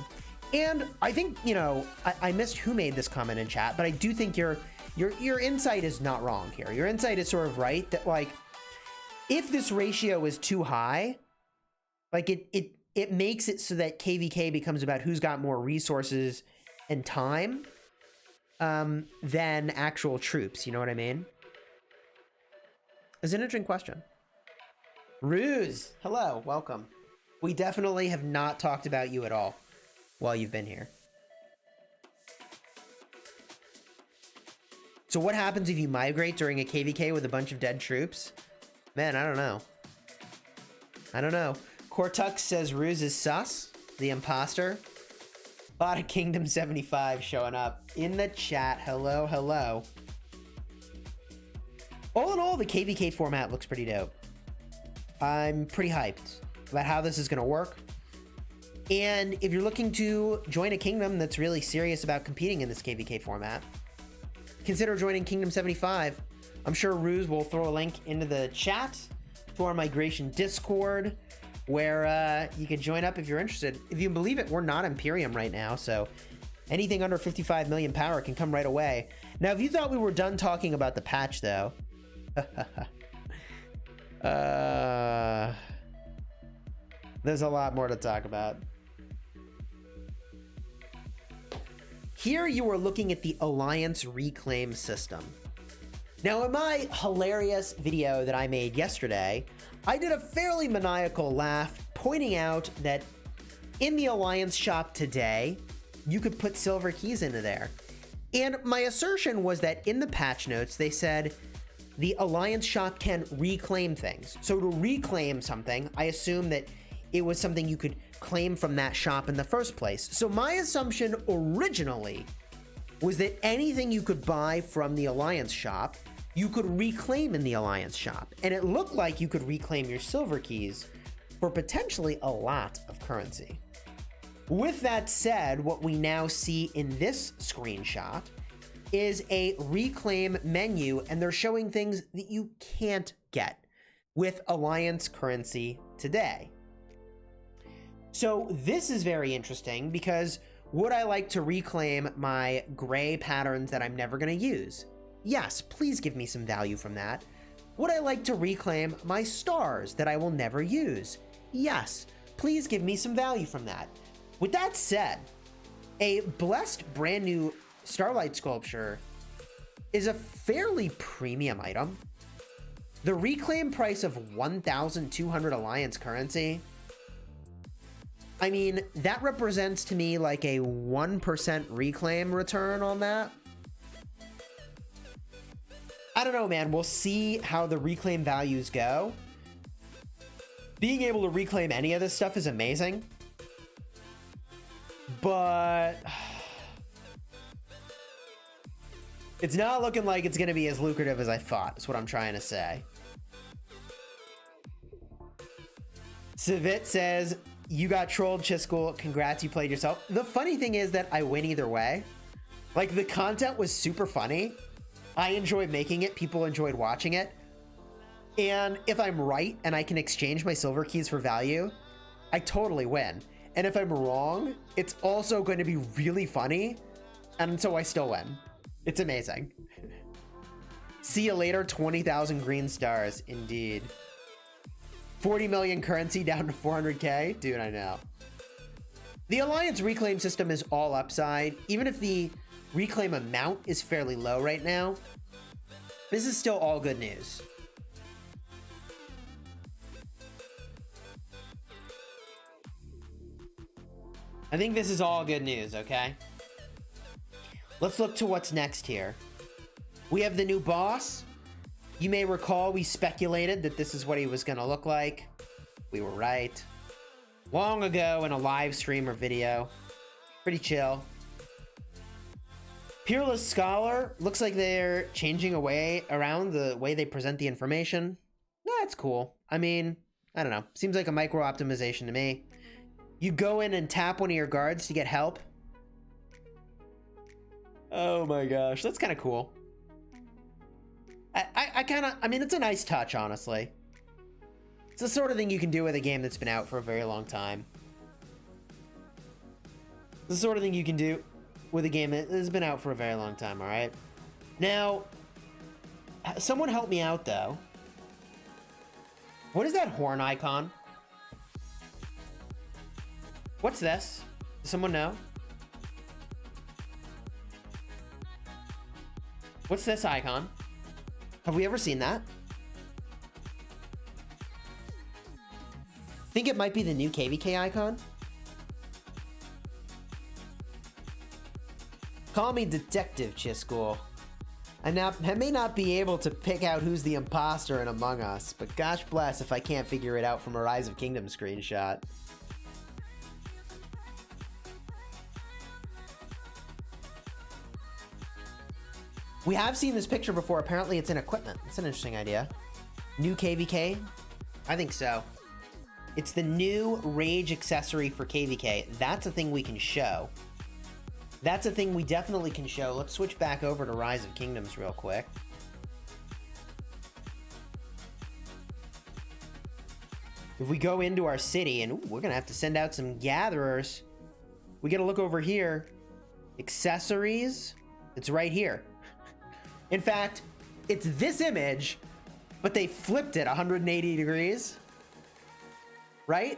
And I think, you know, I missed who made this comment in chat, but I do think your insight is not wrong here. Your insight is sort of right that like, if this ratio is too high, like it makes it so that KvK becomes about who's got more resources and time than actual troops. You know what I mean? It's an interesting question. Ruse, hello, welcome. We definitely have not talked about you at all while you've been here. So what happens if you migrate during a KvK with a bunch of dead troops? Man, I don't know. I don't know. Cortux says Ruse is sus, the imposter. A lot of Kingdom 75 showing up in the chat. Hello, hello. All in all, the KvK format looks pretty dope. I'm pretty hyped about how this is going to work. And if you're looking to join a kingdom that's really serious about competing in this KvK format, consider joining Kingdom 75. I'm sure Ruse will throw a link into the chat to our migration Discord, where you can join up if you're interested. If you believe it, we're not Imperium right now, so anything under 55 million power can come right away. Now, if you thought we were done talking about the patch, though, there's a lot more to talk about. Here you are looking at the Alliance Reclaim system. Now, in my hilarious video that I made yesterday, I did a fairly maniacal laugh pointing out that in the Alliance shop today, you could put silver keys into there. And my assertion was that in the patch notes, they said the Alliance shop can reclaim things. So to reclaim something, I assume that it was something you could claim from that shop in the first place. So my assumption originally was that anything you could buy from the Alliance shop, you could reclaim in the Alliance shop. And it looked like you could reclaim your silver keys for potentially a lot of currency. With that said, what we now see in this screenshot is a reclaim menu, and they're showing things that you can't get with Alliance currency today. So this is very interesting because would I like to reclaim my gray patterns that I'm never going to use? Yes, please give me some value from that. Would I like to reclaim my stars that I will never use? Yes, please give me some value from that. With that said, a blessed brand new Starlight sculpture is a fairly premium item. The reclaim price of 1,200 Alliance currency, I mean, that represents to me like a 1% reclaim return on that. I don't know, man. We'll see how the reclaim values go. Being able to reclaim any of this stuff is amazing. But it's not looking like it's going to be as lucrative as I thought, is what I'm trying to say. Savit says, you got trolled, Chisgule. Congrats, you played yourself. The funny thing is that I win either way. Like, the content was super funny. I enjoyed making it. People enjoyed watching it. And if I'm right and I can exchange my silver keys for value, I totally win. And if I'm wrong, it's also going to be really funny. And so I still win. It's amazing. See you later, 20,000 green stars. Indeed. 40 million currency down to 400K. Dude, I know. The Alliance reclaim system is all upside. Even if the reclaim amount is fairly low right now, this is still all good news. I think this is all good news, okay? Let's look to what's next here. We have the new boss. You may recall we speculated that this is what he was going to look like. We were right. Long ago in a live stream or video. Pretty chill. Peerless Scholar. Looks like they're changing around the way they present the information. That's cool. I mean, I don't know. Seems like a micro optimization to me. You go in and tap one of your guards to get help. Oh my gosh, that's kind of cool. I mean, it's a nice touch, honestly. It's the sort of thing you can do with a game that's been out for a very long time. It's the sort of thing you can do with a game that has been out for a very long time, all right? Now, someone help me out, though. What is that horn icon? What's this? Does someone know? What's this icon? Have we ever seen that? Think it might be the new KvK icon? Call me Detective Chisgule. I may not be able to pick out who's the imposter in Among Us, but gosh bless if I can't figure it out from a Rise of Kingdom screenshot. We have seen this picture before. Apparently it's in equipment. It's an interesting idea. New KvK? I think so. It's the new Rage accessory for KvK. That's a thing we can show. That's a thing we definitely can show. Let's switch back over to Rise of Kingdoms real quick. If we go into our city, and we're going to have to send out some gatherers. We got to look over here. Accessories. It's right here. In fact, it's this image, but they flipped it 180 degrees. Right?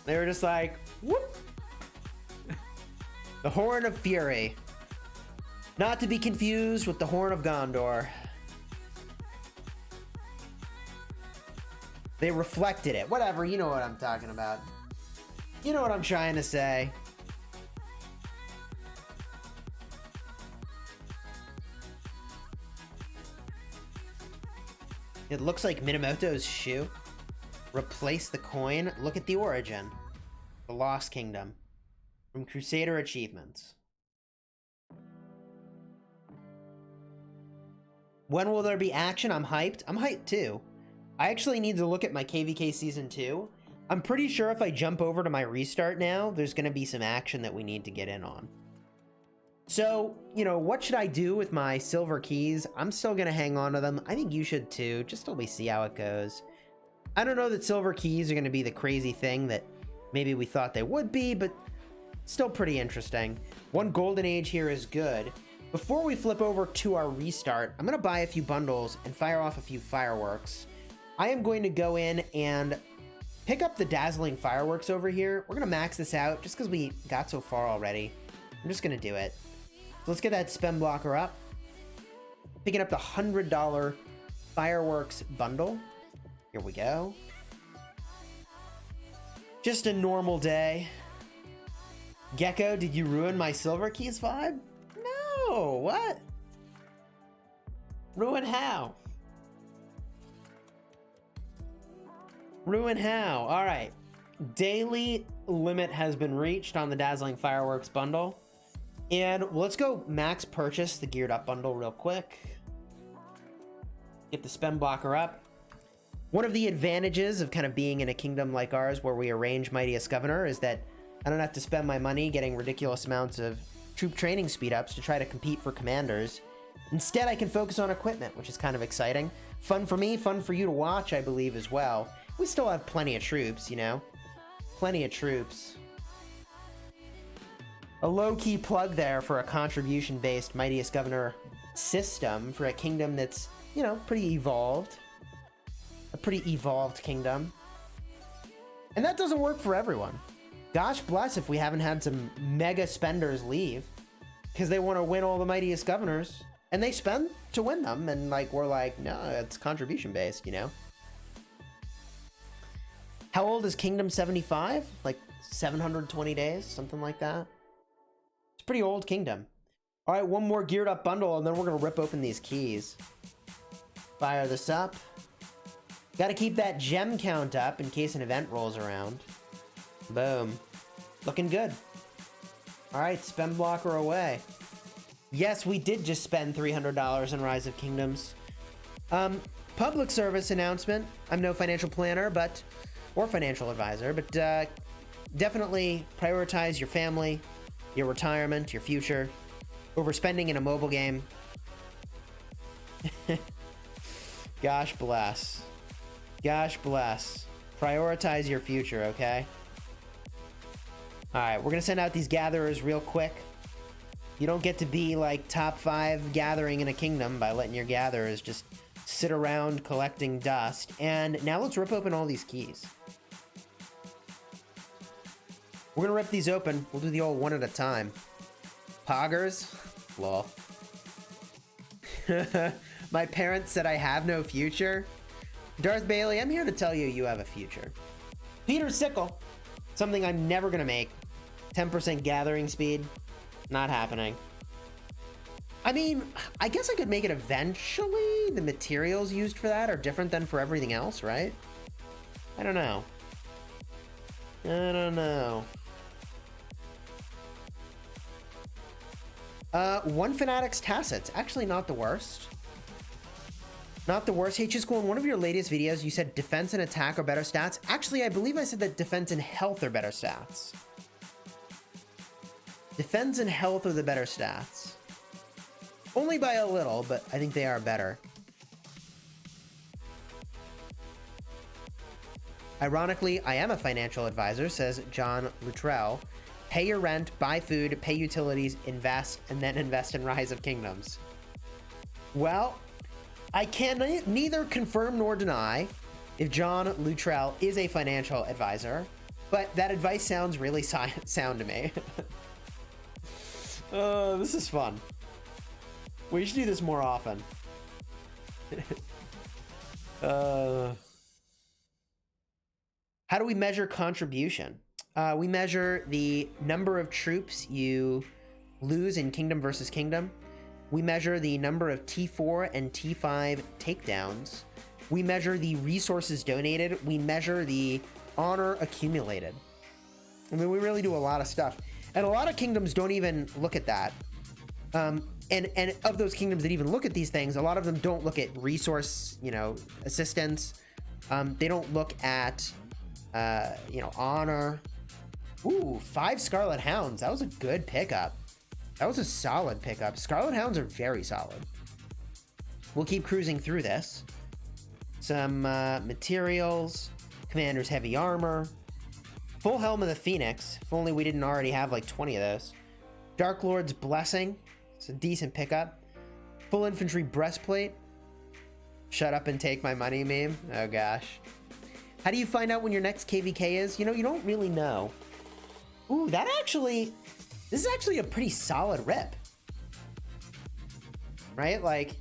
They were just like, whoop. The Horn of Fury. Not to be confused with the Horn of Gondor. They reflected it. Whatever, you know what I'm talking about. You know what I'm trying to say. It looks like Minamoto's shoe. Replace the coin. Look at the origin. The Lost Kingdom. From Crusader Achievements. When will there be action? I'm hyped. I'm hyped too. I actually need to look at my KvK Season 2. I'm pretty sure if I jump over to my restart now, there's going to be some action that we need to get in on. So, you know, what should I do with my silver keys? I'm still going to hang on to them. I think you should too, just till we see how it goes. I don't know that silver keys are going to be the crazy thing that maybe we thought they would be, but still pretty interesting. One golden age here is good. Before we flip over to our restart, I'm going to buy a few bundles and fire off a few fireworks. I am going to go in and pick up the dazzling fireworks over here. We're going to max this out just because we got so far already. I'm just going to do it. So let's get that spend blocker up. Picking up the $100 fireworks bundle. Here we go. Just a normal day. Gecko, did you ruin my silver keys vibe? No, what? Ruin how? Ruin how? All right. Daily limit has been reached on the Dazzling Fireworks bundle. And let's go max purchase the Geared Up bundle real quick. Get the spend blocker up. One of the advantages of kind of being in a kingdom like ours where we arrange Mightiest Governor is that I don't have to spend my money getting ridiculous amounts of troop training speed ups to try to compete for commanders. Instead, I can focus on equipment, which is kind of exciting. Fun for me, fun for you to watch, I believe, as well. We still have plenty of troops, you know? Plenty of troops. A low-key plug there for a contribution-based Mightiest Governor system for a kingdom that's, you know, pretty evolved. A pretty evolved kingdom. And that doesn't work for everyone. Gosh bless if we haven't had some mega spenders leave because they want to win all the Mightiest Governors and they spend to win them, and like we're like, no, it's contribution based, you know. How old is Kingdom 75? Like 720 days, something like that. It's a pretty old kingdom. All right, one more geared up bundle and then we're gonna rip open these keys. Fire this up. Got to keep that gem count up in case an event rolls around. Boom. Looking good. All right, spend blocker away. Yes, we did just spend $300 in Rise of Kingdoms. Public service announcement. I'm no financial planner, or financial advisor, but definitely prioritize your family, your retirement, your future, over spending in a mobile game. Gosh bless. Gosh bless. Prioritize your future, okay? Alright, we're gonna send out these gatherers real quick. You don't get to be like top 5 gathering in a kingdom by letting your gatherers just sit around collecting dust. And now let's rip open all these keys. We're gonna rip these open. We'll do the old one at a time. Poggers? Lol. My parents said I have no future. Darth Bailey, I'm here to tell you you have a future. Peter Sickle. Something I'm never gonna make. 10% gathering speed. Not happening. I mean, I guess I could make it eventually. The materials used for that are different than for everything else, right? I don't know. I don't know. One Fanatic's Tacit's actually not the worst. Not the worst. Hey, Chisgule, in one of your latest videos, you said defense and attack are better stats. Actually, I believe I said that defense and health are better stats. Defense and health are the better stats. Only by a little, but I think they are better. Ironically, I am a financial advisor, says John Luttrell. Pay your rent, buy food, pay utilities, invest, and then invest in Rise of Kingdoms. Well, I can neither confirm nor deny if John Luttrell is a financial advisor, but that advice sounds really sound to me. This is fun. We should do this more often. How do we measure contribution? We measure the number of troops you lose in Kingdom versus Kingdom. We measure the number of T4 and T5 takedowns. We measure the resources donated. We measure the honor accumulated. I mean, we really do a lot of stuff. And a lot of kingdoms don't even look at that. And of those kingdoms that even look at these things, a lot of them don't look at resource, you know, assistance. They don't look at, you know, honor. Ooh, 5 Scarlet Hounds. That was a good pickup. That was a solid pickup. Scarlet Hounds are very solid. We'll keep cruising through this. Some materials. Commander's Heavy Armor. Full Helm of the Phoenix. If only we didn't already have like 20 of those. Dark Lord's Blessing. It's a decent pickup. Full Infantry Breastplate. Shut up and take my money meme. Oh gosh. How do you find out when your next KvK is? You know, you don't really know. Ooh, this is actually a pretty solid rip. Right? Like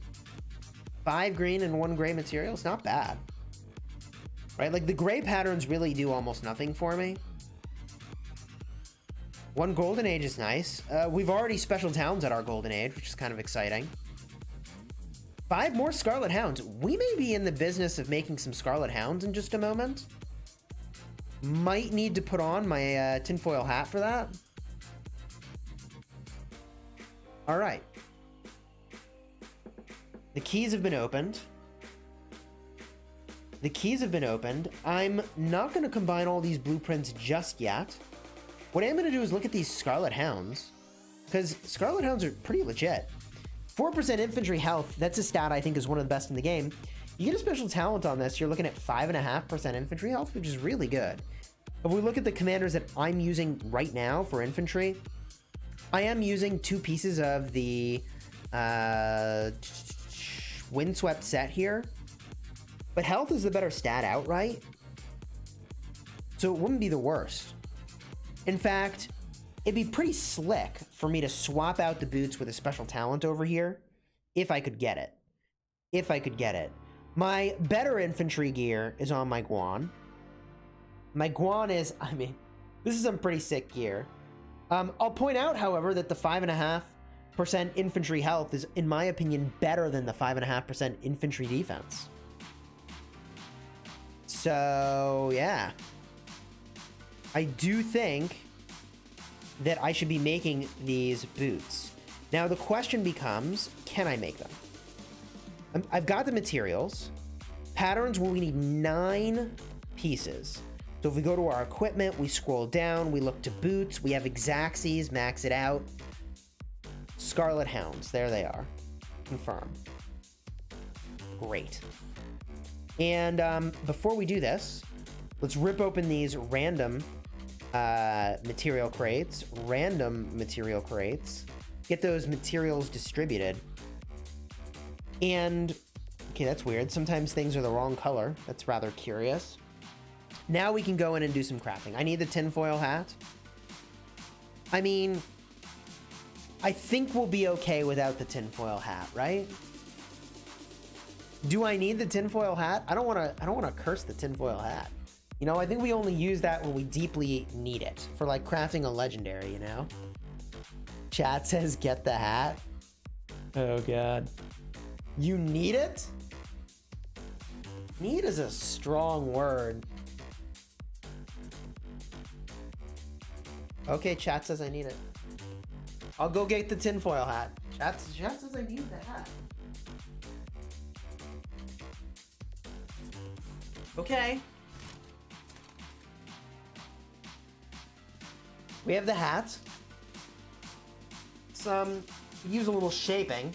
5 green and 1 gray material. It's not bad. Right? Like the gray patterns really do almost nothing for me. 1 golden age is nice. We've already special towns at our golden age, which is kind of exciting. 5 more Scarlet Hounds. We may be in the business of making some Scarlet Hounds in just a moment. Might need to put on my tinfoil hat for that. All right. The keys have been opened. The keys have been opened. I'm not going to combine all these blueprints just yet. What I'm going to do is look at these Scarlet Hounds, because Scarlet Hounds are pretty legit. 4% infantry health, that's a stat I think is one of the best in the game. You get a special talent on this, you're looking at 5.5% infantry health, which is really good. If we look at the commanders that I'm using right now for infantry, I am using 2 pieces of the Windswept set here, but health is the better stat outright, so it wouldn't be the worst. In fact, it'd be pretty slick for me to swap out the boots with a special talent over here, if I could get it. If I could get it. My better infantry gear is on my Guan. My Guan is, I mean, this is some pretty sick gear. I'll point out, however, that the 5.5% infantry health is, in my opinion, better than the 5.5% infantry defense. So, yeah. I do think that I should be making these boots. Now, the question becomes, can I make them? I've got the materials. Patterns, well, we need 9 pieces. So if we go to our equipment, we scroll down, we look to boots, we have Exacxies, max it out. Scarlet Hounds, there they are. Confirm. Great. And before we do this, let's rip open these random material crates. Get those materials distributed. And, okay, that's weird. Sometimes things are the wrong color. That's rather curious. Now we can go in and do some crafting. I need the tinfoil hat. I mean, I think we'll be okay without the tinfoil hat, right? Do I need the tinfoil hat? I don't want to curse the tinfoil hat. You know, I think we only use that when we deeply need it for like crafting a legendary, you know? Chat says get the hat. Oh god. You need it? Need is a strong word. Okay, chat says I need it. I'll go get the tinfoil hat. Chat says I need the hat. Okay. We have the hat. Use a little shaping.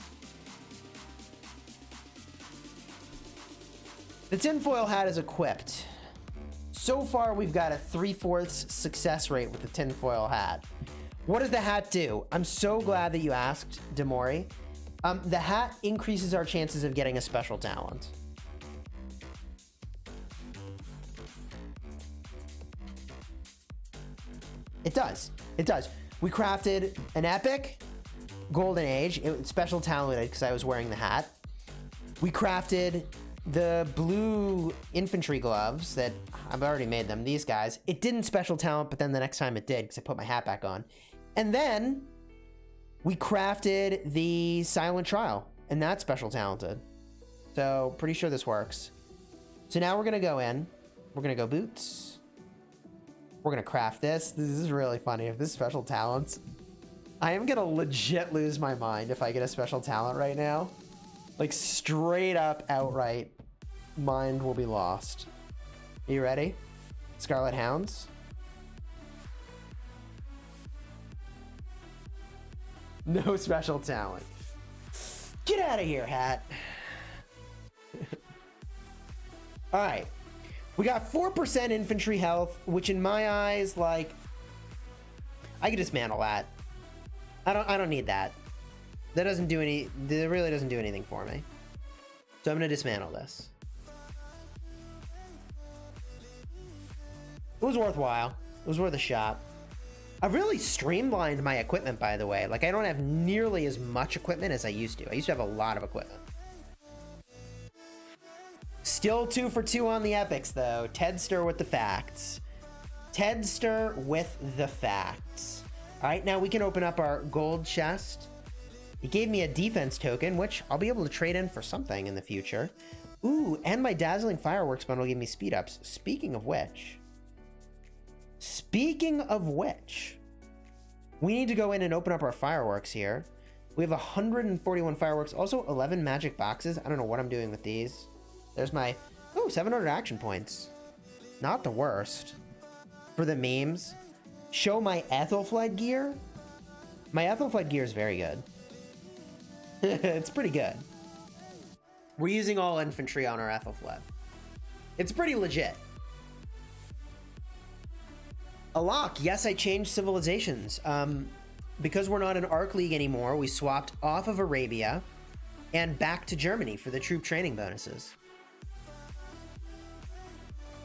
The tinfoil hat is equipped. So far, we've got a 3/4 success rate with the tinfoil hat. What does the hat do? I'm so glad that you asked, Demori. The hat increases our chances of getting a special talent. It does. It does. We crafted an epic golden age. It's special talented because I was wearing the hat. We crafted the blue infantry gloves that I've already made them. These guys. It didn't special talent, but then the next time it did because I put my hat back on. And then we crafted the silent trial, and that's special talented. So pretty sure this works. So now we're gonna go in. We're gonna go boots. We're gonna craft this. This is really funny. If this special talents, I am gonna legit lose my mind if I get a special talent right now. Like straight up outright, mind will be lost. Are you ready? Scarlet Hounds. No special talent. Get out of here, hat. All right. We got 4% infantry health, which in my eyes, like, I could dismantle that. I don't need that. That doesn't do any, that really doesn't do anything for me. So I'm gonna dismantle this. It was worthwhile. It was worth a shot. I've really streamlined my equipment, by the way. Like, I don't have nearly as much equipment as I used to. I used to have a lot of equipment. Still 2 for 2 on the epics, though. Tedster with the facts. Tedster with the facts. All right, now we can open up our gold chest. It gave me a defense token, which I'll be able to trade in for something in the future. Ooh, and my dazzling fireworks bundle gave me speed ups. Speaking of which, we need to go in and open up our fireworks here. We have 141 fireworks, also 11 magic boxes. I don't know what I'm doing with these. There's my, 700 action points. Not the worst. For the memes, show my Ethelflaed gear. My Ethelflaed gear is very good. It's pretty good. We're using all infantry on our Ethelflaed. It's pretty legit. Alok, yes, I changed civilizations. Because we're not an Arc League anymore, we swapped off of Arabia and back to Germany for the troop training bonuses.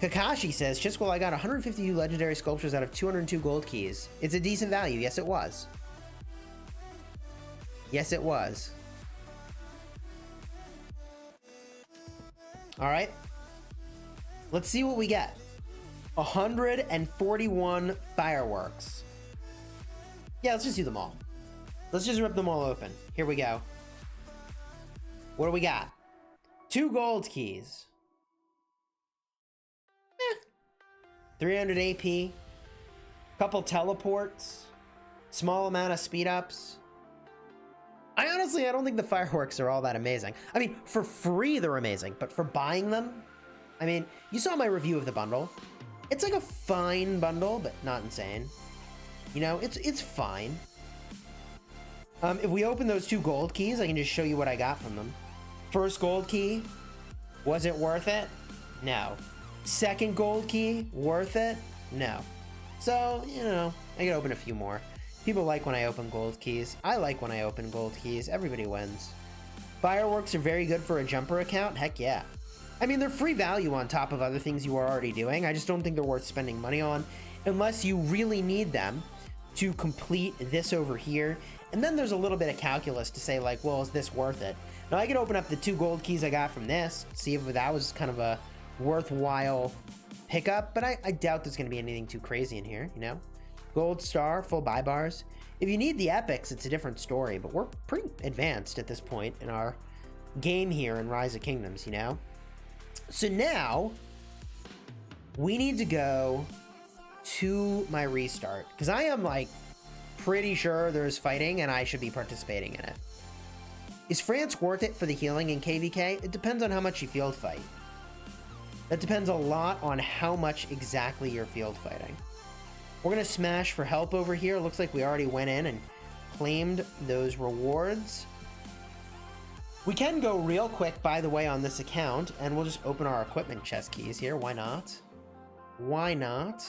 Kakashi says, Chisgule, I got 152 legendary sculptures out of 202 gold keys. It's a decent value. Yes, it was. Yes, it was. All right. Let's see what we get. 141 fireworks. Yeah, let's just do them all. Let's just rip them all open. Here we go. What do we got? 2 gold keys. 300 AP. Couple teleports. Small amount of speed ups. I don't think the fireworks are all that amazing. I mean, for free, they're amazing. But for buying them, I mean, you saw my review of the bundle. It's like a fine bundle, but not insane. You know, it's fine. If we open those 2 gold keys, I can just show you what I got from them. First gold key, was it worth it? No. Second gold key, worth it? No. So, you know, I can open a few more. People like when I open gold keys. I like when I open gold keys. Everybody wins. Fireworks are very good for a jumper account. Heck yeah. I mean, they're free value on top of other things you are already doing. I just don't think they're worth spending money on unless you really need them to complete this over here. And then there's a little bit of calculus to say, like, well, is this worth it? Now, I can open up the 2 gold keys I got from this, see if that was kind of a worthwhile pickup, but I doubt there's going to be anything too crazy in here, you know? Gold star, full buy bars. If you need the epics, it's a different story, but we're pretty advanced at this point in our game here in Rise of Kingdoms, you know? So now, we need to go to my restart, because I am, like, pretty sure there's fighting, and I should be participating in it. Is France worth it for the healing in KvK? It depends on how much you field fight. That depends a lot on how much exactly you're field fighting. We're going to smash for help over here. Looks like we already went in and claimed those rewards. We can go real quick, by the way, on this account, and we'll just open our equipment chest keys here. Why not? Why not?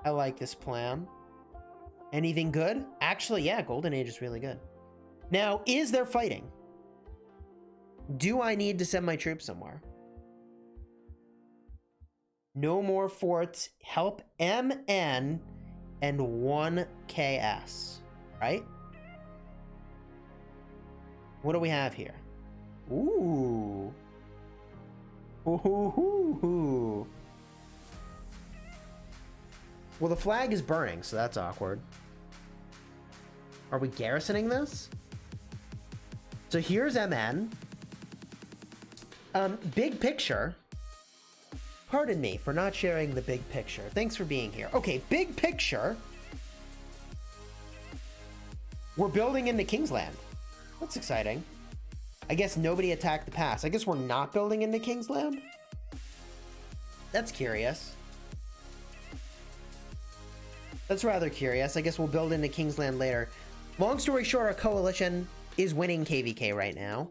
I like this plan. Anything good? Actually, yeah, Golden Age is really good. Now, is there fighting? Do I need to send my troops somewhere? No more forts. Help MN and 1 KS, right? What do we have here? Ooh. Ooh. Well, the flag is burning, so that's awkward. Are we garrisoning this? So here's MN. Big picture. Pardon me for not sharing the big picture. Thanks for being here. Okay, big picture. We're building into Kingsland. That's exciting. I guess nobody attacked the pass. I guess we're not building into Kingsland? That's curious. That's rather curious. I guess we'll build into Kingsland later. Long story short, our coalition is winning KvK right now.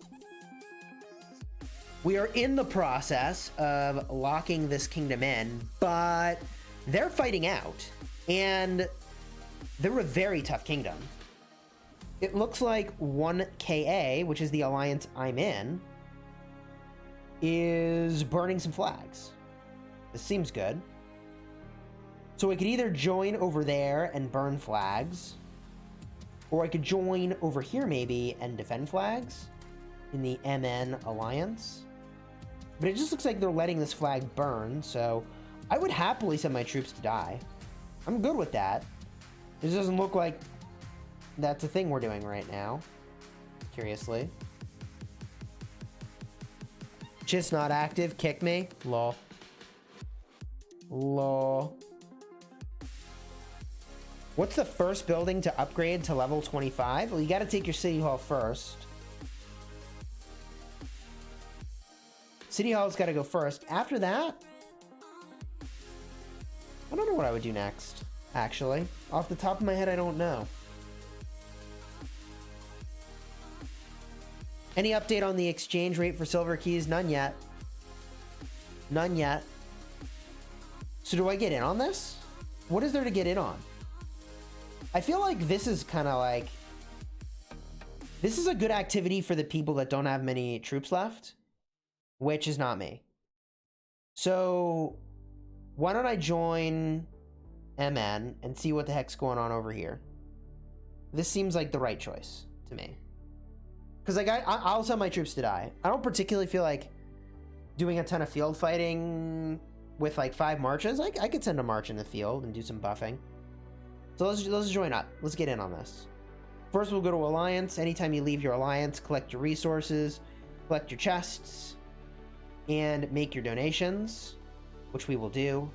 We are in the process of locking this kingdom in, but they're fighting out. And they're a very tough kingdom. It looks like 1KA, which is the alliance I'm in, is burning some flags. This seems good. So I could either join over there and burn flags, or I could join over here maybe and defend flags in the MN alliance. But it just looks like they're letting this flag burn, so I would happily send my troops to die. I'm good with that. This doesn't look like that's a thing we're doing right now, curiously. Just not active, kick me, lol. Lol. What's the first building to upgrade to level 25? Well, you gotta take your city hall first. City hall's gotta go first. After that, I don't know what I would do next, actually. Off the top of my head, I don't know. Any update on the exchange rate for silver keys? None yet. None yet. So do I get in on this? What is there to get in on? I feel like this is kind of like... This is a good activity for the people that don't have many troops left, which is not me. So why don't I join MN and see what the heck's going on over here? This seems like the right choice to me. Because like I'll send my troops to die. I don't particularly feel like doing a ton of field fighting with like 5 marches. I could send a march in the field and do some buffing. So let's join up. Let's get in on this. First, we'll go to Alliance. Anytime you leave your Alliance, collect your resources, collect your chests, and make your donations, which we will do.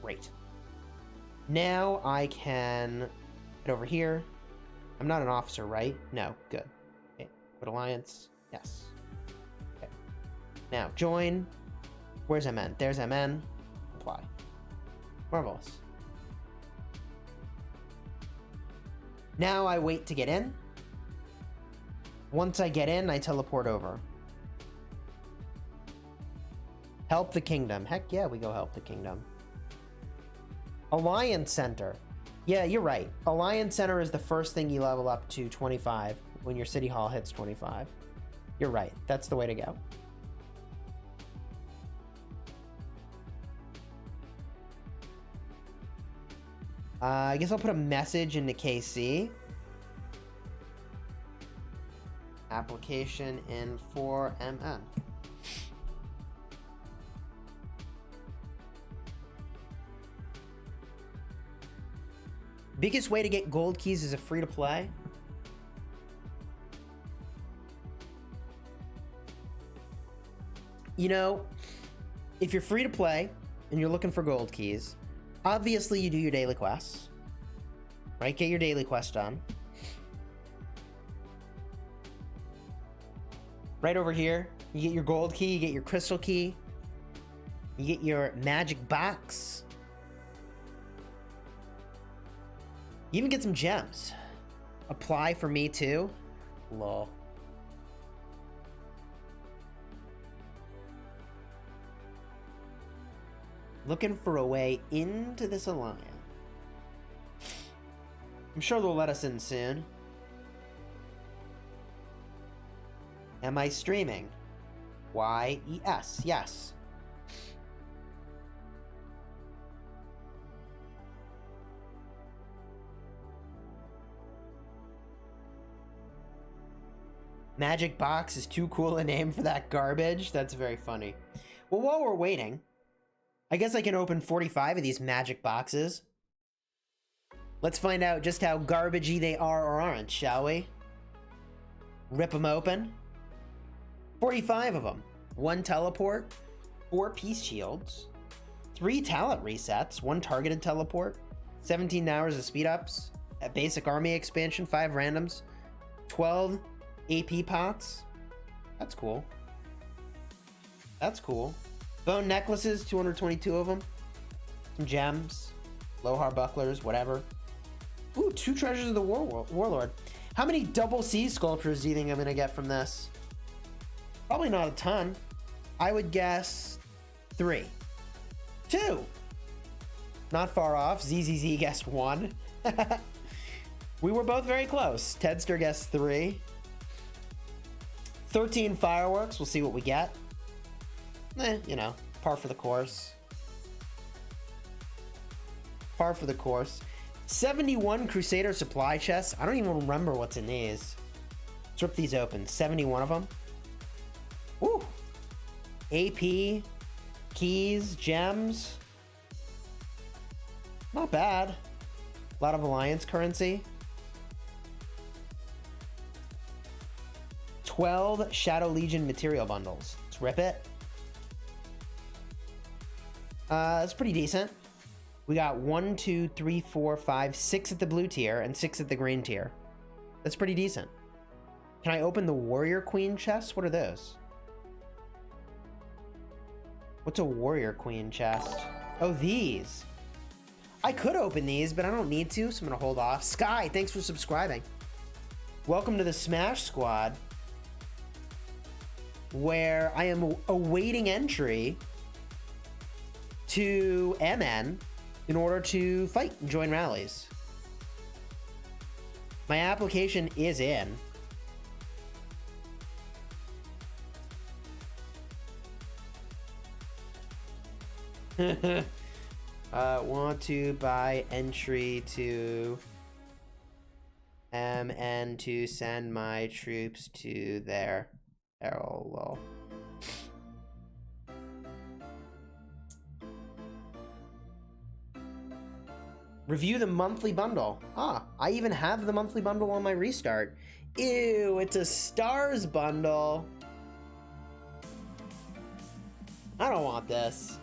Great. Now I can head over here. I'm not an officer, right? No. Good. Okay. Put Alliance. Yes. Okay. Now, join. Where's MN? There's MN. Apply. Marvelous. Now I wait to get in. Once I get in, I teleport over. Help the kingdom. Heck yeah, we go help the kingdom. Alliance Center. Yeah, you're right. Alliance Center is the first thing you level up to 25 when your city hall hits 25. You're right. That's the way to go. I guess I'll put a message into KC. Application in for MN. Biggest way to get gold keys is a free to play. You know, if you're free to play and you're looking for gold keys, obviously you do your daily quests, right? Get your daily quest done. Right over here, you get your gold key, you get your crystal key, you get your magic box. You even get some gems. Apply for me too? Lol. Looking for a way into this alliance. I'm sure they'll let us in soon. Am I streaming? Y-E-S, yes. Magic Box is too cool a name for that garbage. That's very funny. Well, while we're waiting, I guess I can open 45 of these magic boxes. Let's find out just how garbagey they are or aren't, shall we? Rip them open. 45 of them. 1 teleport, 4 peace shields, 3 talent resets, 1 targeted teleport, 17 hours of speed ups, a basic army expansion, 5 randoms, 12 AP pots. That's cool. That's cool. Bone necklaces, 222 of them. Some gems, Lohar bucklers, whatever. Ooh, 2 treasures of the warlord. How many double C sculptures do you think I'm gonna get from this? Probably not a ton. I would guess 3. 2. Not far off. ZZZ guessed 1. We were both very close. Tedster guessed 3. 13 fireworks. We'll see what we get. You know, par for the course. Par for the course. 71 Crusader supply chests. I don't even remember what's in these. Let's rip these open. 71 of them. Woo! AP, keys, gems. Not bad. A lot of Alliance currency. 12 Shadow Legion material bundles. Let's rip it. That's pretty decent. We got 1, 2, 3, 4, 5, 6 at the blue tier and 6 at the green tier. That's pretty decent. Can I open the Warrior Queen chest? What are those? What's a Warrior Queen chest? Oh, these. I could open these, but I don't need to, so I'm gonna hold off. Sky, thanks for subscribing. Welcome to the Smash Squad, where I am awaiting entry to MN in order to fight and join rallies. My application is in. Want to buy entry to MN to send my troops to their lol. Review the monthly bundle. Ah, I even have the monthly bundle on my restart. Ew, it's a stars bundle. I don't want this.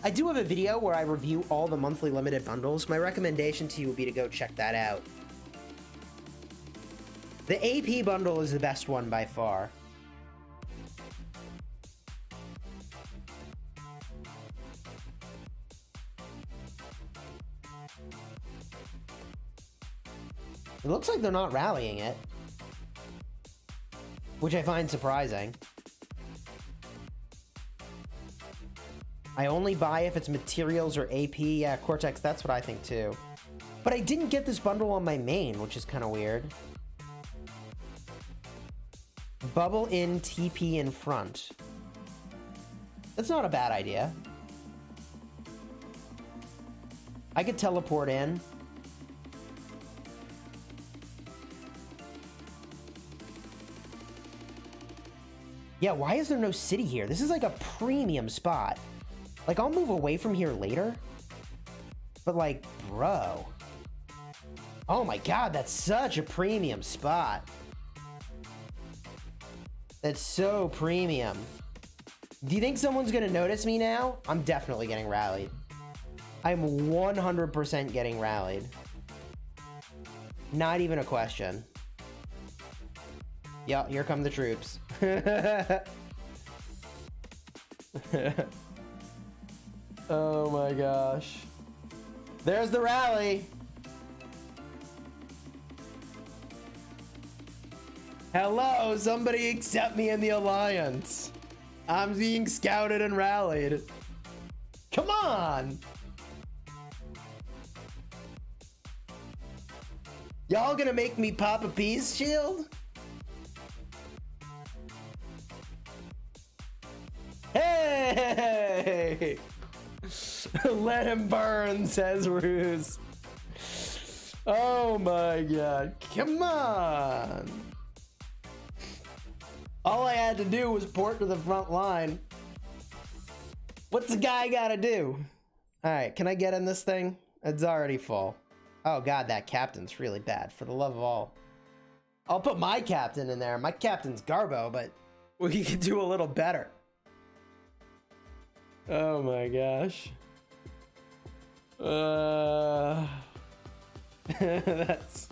I do have a video where I review all the monthly limited bundles. My recommendation to you would be to go check that out. The AP bundle is the best one by far. It looks like they're not rallying it, which I find surprising. I only buy if it's materials or AP. Yeah, Cortex, that's what I think too. But I didn't get this bundle on my main, which is kind of weird. Bubble in TP in front. That's not a bad idea. I could teleport in. Yeah, why is there no city here? This is like a premium spot. Like, I'll move away from here later. But like, bro. Oh my god, that's such a premium spot. That's so premium. Do you think someone's gonna notice me now? I'm definitely getting rallied. I'm 100% getting rallied. Not even a question. Yeah, here come the troops. Oh my gosh. There's the rally. Hello, somebody accept me in the alliance. I'm being scouted and rallied. Come on. Y'all gonna make me pop a peace shield? Hey! Let him burn, says Ruse. Oh my god. Come on. All I had to do was port to the front line. What's the guy gotta do? Alright, can I get in this thing? It's already full. Oh god, that captain's really bad. For the love of all. I'll put my captain in there. My captain's Garbo, but we could do a little better. Oh my gosh. That's...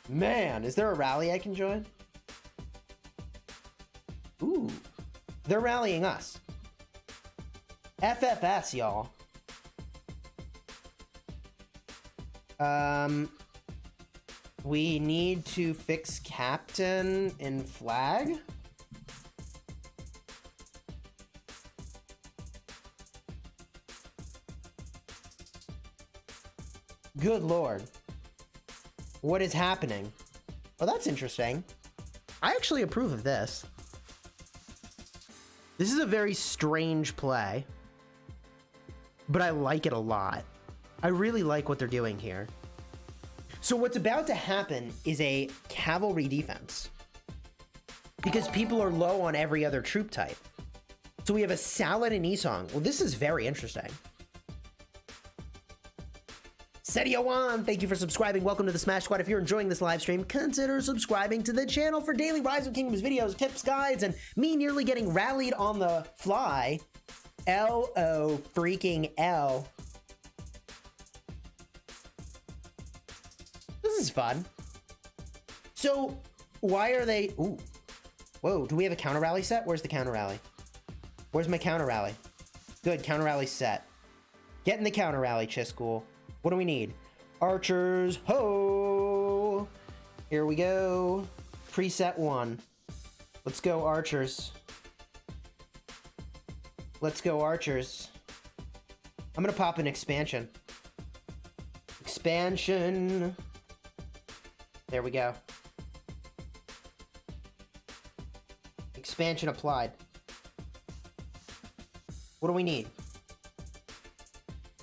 Man, is there a rally I can join? Ooh, they're rallying us. FFS, y'all. We need to fix captain in flag. Good Lord. What is happening? Oh, that's interesting. I actually approve of this. This is a very strange play, but I like it a lot. I really like what they're doing here. So what's about to happen is a cavalry defense, because people are low on every other troop type. So we have a Salad and Esong. Well, this is very interesting. Setio1, thank you for subscribing. Welcome to the Smash Squad. If you're enjoying this live stream, consider subscribing to the channel for daily Rise of Kingdoms videos, tips, guides, and me nearly getting rallied on the fly. L-O freaking L. This is fun. So, why are they... Ooh. Whoa, do we have a counter rally set? Where's the counter rally? Where's my counter rally? Good, counter rally set. Get in the counter rally, Chisgule. What do we need? Archers, ho! Here we go. Preset 1. Let's go, archers. Let's go, archers. I'm gonna pop an expansion. Expansion. There we go. Expansion applied. What do we need?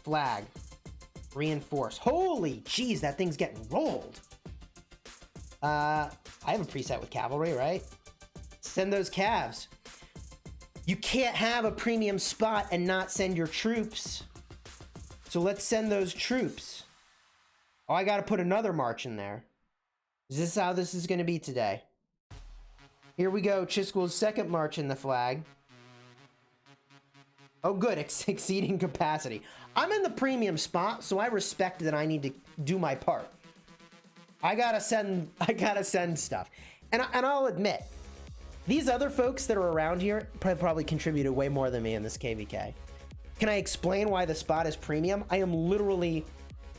Flag. Reinforce. Holy jeez, that thing's getting rolled. I have a preset with cavalry, right? Send those calves. You can't have a premium spot and not send your troops. So let's send those troops. Oh, I gotta put another march in there. Is this how this is gonna be today? Here we go, Chisgule's second march in the flag. Oh good, exceeding capacity. I'm in the premium spot, so I respect that I need to do my part. I gotta send stuff. And I'll admit, these other folks that are around here probably contributed way more than me in this KvK. Can I explain why the spot is premium? I am literally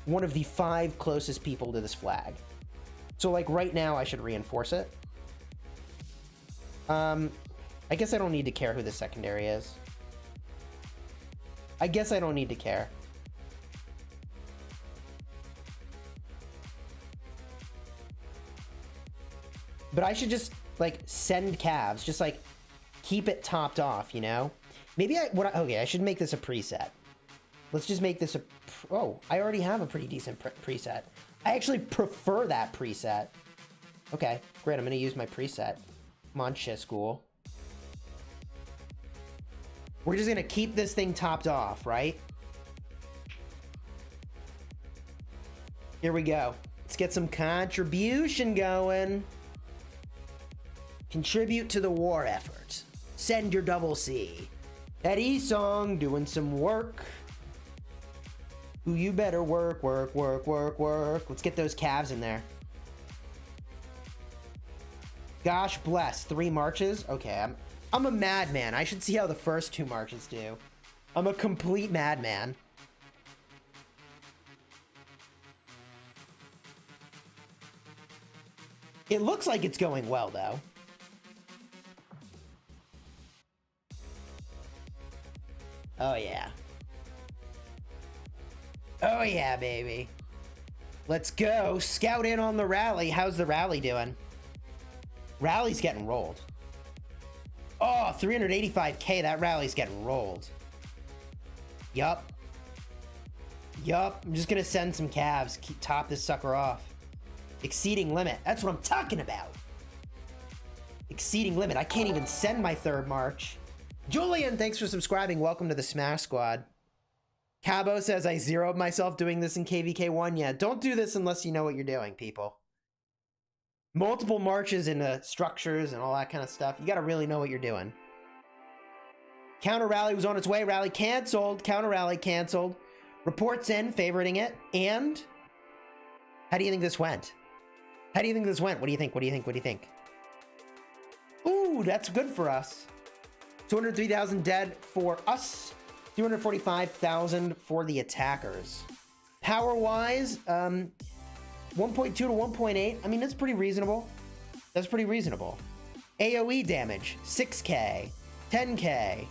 one of the 5 closest people to this flag. So like right now I should reinforce it. I guess I don't need to care who the secondary is. I guess I don't need to care. But I should just, like, send calves. Just, like, keep it topped off, you know? Maybe okay, I should make this a preset. Let's just make this a... Oh, I already have a pretty decent preset. I actually prefer that preset. Okay, great. I'm going to use my preset. Come on, Chisgule. We're just gonna keep this thing topped off, right? Here we go. Let's get some contribution going. Contribute to the war effort. Send your double C. That Esong doing some work. Ooh, you better work, work, work, work, work. Let's get those calves in there. Gosh bless. 3 marches? Okay, I'm a madman. I should see how the first 2 marches do. I'm a complete madman. It looks like it's going well, though. Oh, yeah. Oh, yeah, baby. Let's go. Scout in on the rally. How's the rally doing? Rally's getting rolled. Oh, 385k. That rally's getting rolled. Yup. Yup. I'm just going to send some calves. Top this sucker off. Exceeding limit. That's what I'm talking about. Exceeding limit. I can't even send my 3rd march. Julian, thanks for subscribing. Welcome to the Smash Squad. Cabo says, I zeroed myself doing this in KvK1. Yeah, don't do this unless you know what you're doing, people. Multiple marches into structures and all that kind of stuff. You got to really know what you're doing. Counter rally was on its way. Rally canceled. Counter rally canceled. Reports in, favoriting it. And how do you think this went? How do you think this went? What do you think? What do you think? What do you think? Ooh, that's good for us. 203,000 dead for us. 245,000 for the attackers. Power-wise, 1.2 to 1.8. I mean, that's pretty reasonable. That's pretty reasonable. AoE damage, 6K, 10K,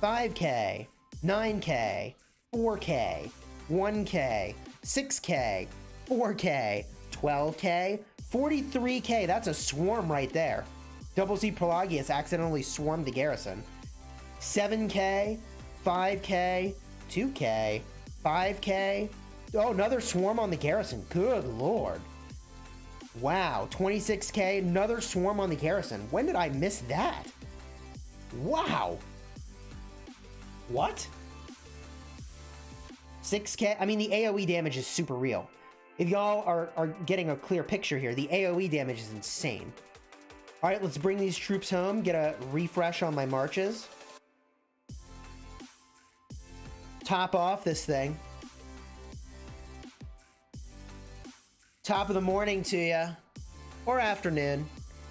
5K, 9K, 4K, 1K, 6K, 4K, 12K, 43K. That's a swarm right there. Double C Pelagius accidentally swarmed the garrison. 7K, 5K, 2K, 5K. Oh, another swarm on the garrison. Good lord. Wow, 26K, another swarm on the garrison. When did I miss that? Wow. What? 6K? I mean, the AoE damage is super real. If y'all are getting a clear picture here, the AoE damage is insane. All right, let's bring these troops home, get a refresh on my marches. Top off this thing. Top of the morning to you, or afternoon.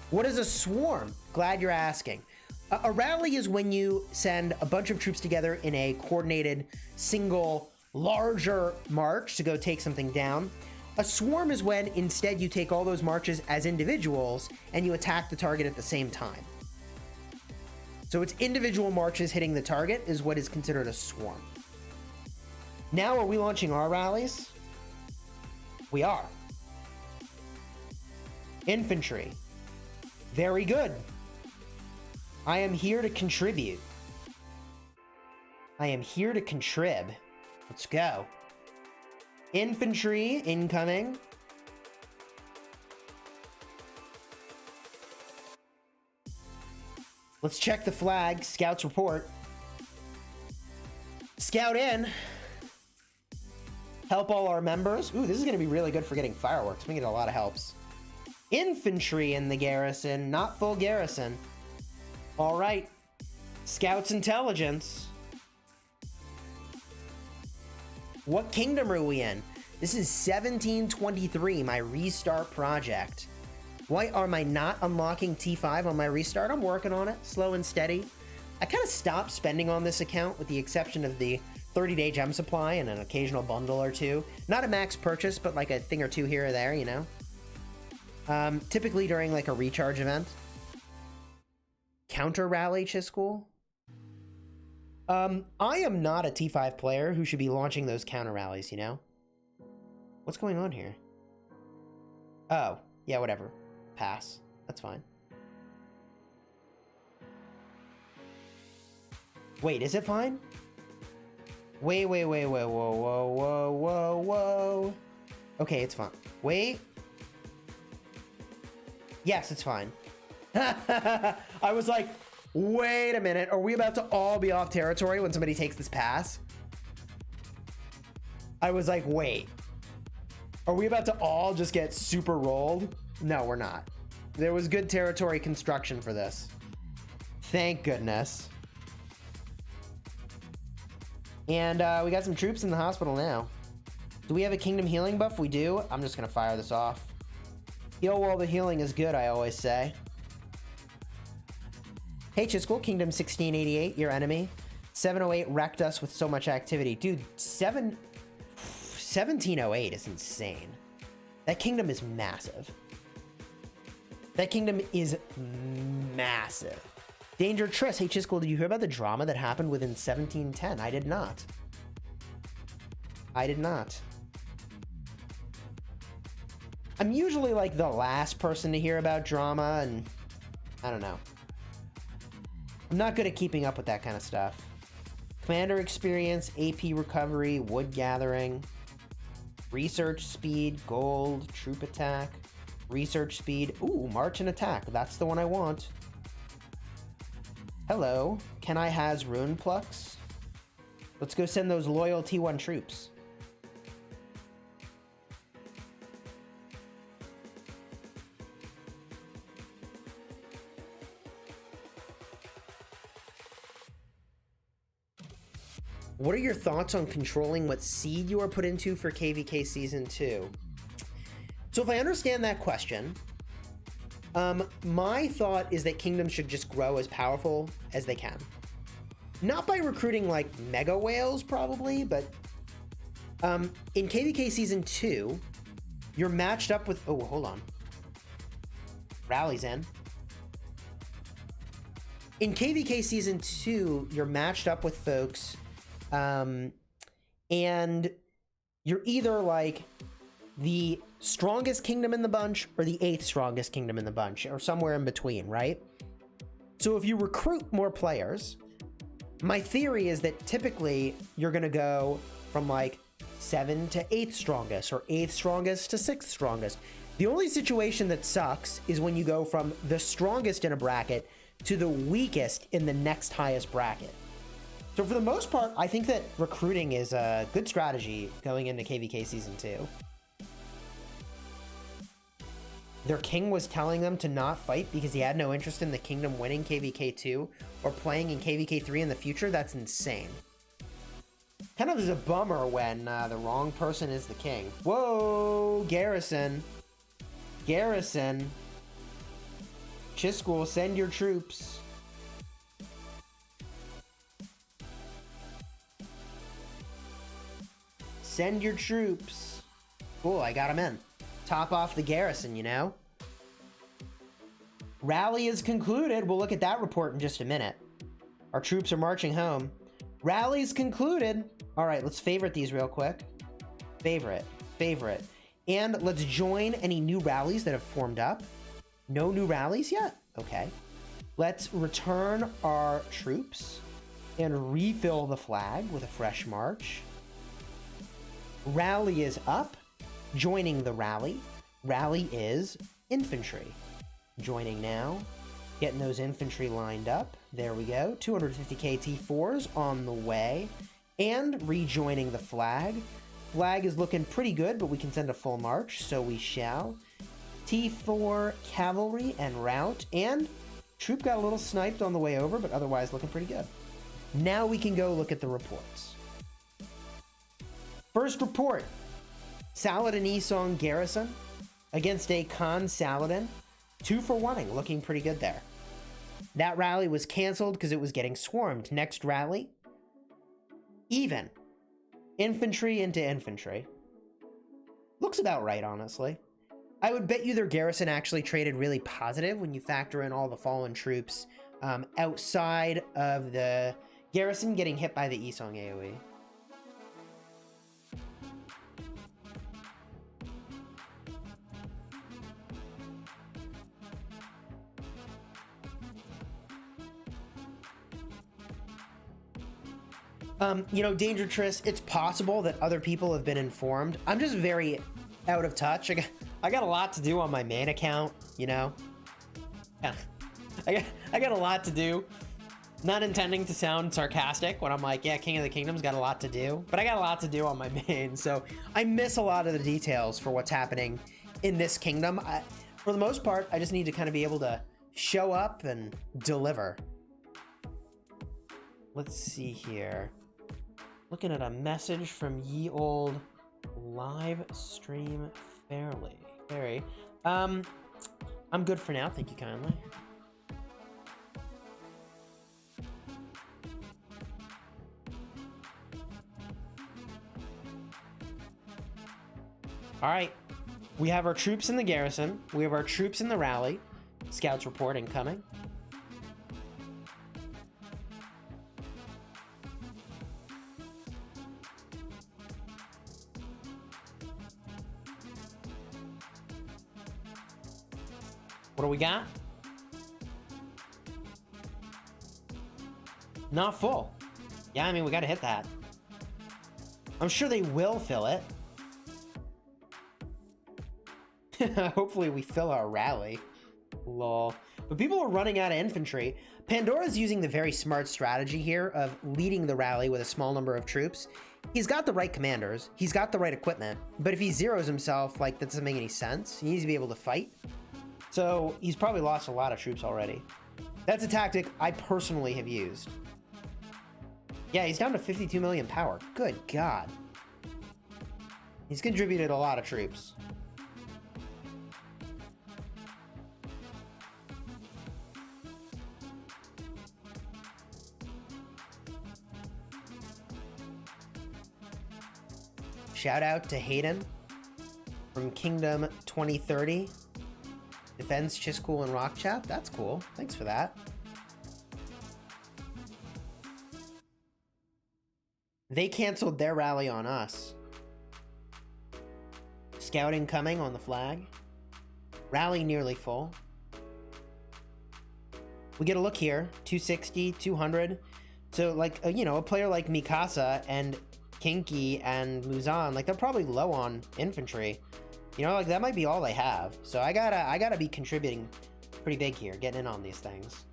What is a swarm? Glad you're asking. A rally is when you send a bunch of troops together in a coordinated, single, larger march to go take something down. A swarm is when instead you take all those marches as individuals and you attack the target at the same time. So it's individual marches hitting the target is what is considered a swarm. Now, are we launching our rallies? We are. Infantry. Very good. I am here to contribute. I am here to contrib. Let's go. Infantry incoming. Let's check the flag. Scouts report. Scout in. Help all our members. Ooh, this is going to be really good for getting fireworks. We get a lot of helps. Infantry in the garrison, not full garrison. All right. Scouts intelligence. What kingdom are we in? This is 1723, my restart project. Why am I not unlocking T5 on my restart? I'm working on it, slow and steady. I kind of stopped spending on this account with the exception of the 30-day gem supply and an occasional bundle or two. Not a max purchase, but like a thing or two here or there, you know? Typically during like a recharge event. Counter rally, Chisgule? I am not a T5 player who should be launching those counter rallies, you know? What's going on here? Oh, yeah, whatever. Pass. That's fine. Wait, is it fine? Wait, whoa, whoa. Okay, it's fine. Wait. Yes, it's fine. I was like, wait a minute. Are we about to all be off territory when somebody takes this pass? I was like, wait. Are we about to all just get super rolled? No, we're not. There was good territory construction for this. Thank goodness. And we got some troops in the hospital now. Do we have a kingdom healing buff? We do. I'm just going to fire this off. Heal while the healing is good, I always say. Hey, Chisgule, Kingdom 1688, your enemy. 708 wrecked us with so much activity. Dude, 1708 is insane. That kingdom is massive. That kingdom is massive. Danger Triss. Hey, Chisgule, did you hear about the drama that happened within 1710? I did not. I did not. I'm usually like the last person to hear about drama, and I don't know. I'm not good at keeping up with that kind of stuff. Commander experience, AP recovery, wood gathering, research speed, gold, troop attack, research speed. Ooh, march and attack. That's the one I want. Hello. Can I has rune plucks? Let's go send those loyal T1 troops. What are your thoughts on controlling what seed you are put into for KvK Season 2? So if I understand that question, my thought is that kingdoms should just grow as powerful as they can. Not by recruiting like mega whales probably, but in KvK Season 2, you're matched up with, oh, hold on. Rally's in. In KvK Season 2, you're matched up with folks, and you're either like the strongest kingdom in the bunch or the 8th strongest kingdom in the bunch, or somewhere in between, right? So if you recruit more players, my theory is that typically you're going to go from like 7th to 8th strongest, or 8th strongest to 6th strongest. The only situation that sucks is when you go from the strongest in a bracket to the weakest in the next highest bracket. So for the most part, I think that recruiting is a good strategy going into KvK Season 2. Their king was telling them to not fight because he had no interest in the kingdom winning KvK 2 or playing in KvK 3 in the future. That's insane. Kind of is a bummer when the wrong person is the king. Whoa, Garrison. Garrison. Chisgule, send your troops. Send your troops. Cool, I got them in. Top off the garrison, you know? Rally is concluded. We'll look at that report in just a minute. Our troops are marching home. Rally's concluded. All right, let's favorite these real quick. Favorite, favorite. And let's join any new rallies that have formed up. No new rallies yet? Okay. Let's return our troops and refill the flag with a fresh march. Rally is up. Joining the rally. Rally is infantry. Joining now. Getting those infantry lined up. There we go. 250k T4s on the way. And rejoining the flag. Flag is looking pretty good, but we can send a full march, so we shall. T4 cavalry and route. And troop got a little sniped on the way over, but otherwise looking pretty good. Now we can go look at the reports. First report. Saladin Esong Garrison against a Khan Saladin. 2 for 1-ing, looking pretty good there. That rally was canceled because it was getting swarmed. Next rally. Even. Infantry into infantry. Looks about right, honestly. I would bet you their garrison actually traded really positive when you factor in all the fallen troops outside of the garrison getting hit by the Esong AoE. You know, Danger Triss, it's possible that other people have been informed. I'm just very out of touch. I got a lot to do on my main account, you know? Yeah. I got a lot to do. Not intending to sound sarcastic when I'm like, yeah, King of the Kingdom's got a lot to do. But I got a lot to do on my main, so I miss a lot of the details for what's happening in this kingdom. For the most part, I just need to kind of be able to show up and deliver. Let's see here. Looking at a message from ye old live stream Fairy. I'm good for now, thank you kindly. All right, we have our troops in the garrison. We have our troops in the rally. Scouts report incoming. What do we got? Not full. Yeah, I mean, we got to hit that. I'm sure they will fill it. Hopefully we fill our rally. Lol. But people are running out of infantry. Pandora's using the very smart strategy here of leading the rally with a small number of troops. He's got the right commanders. He's got the right equipment. But if he zeroes himself, like, that doesn't make any sense. He needs to be able to fight. So he's probably lost a lot of troops already. That's a tactic I personally have used. Yeah, he's down to 52 million power. Good God. He's contributed a lot of troops. Shout out to Hayden from Kingdom 2030. Defends Chisgule and Rock Chat. That's cool. Thanks for that. They canceled their rally on us. Scouting coming on the flag. Rally nearly full. We get a look here. 260, 200. So, like, you know, a player like Mikasa and Kinky and Muzan, like, they're probably low on infantry. You know, like, that might be all they have. So I gotta be contributing pretty big here, getting in on these things.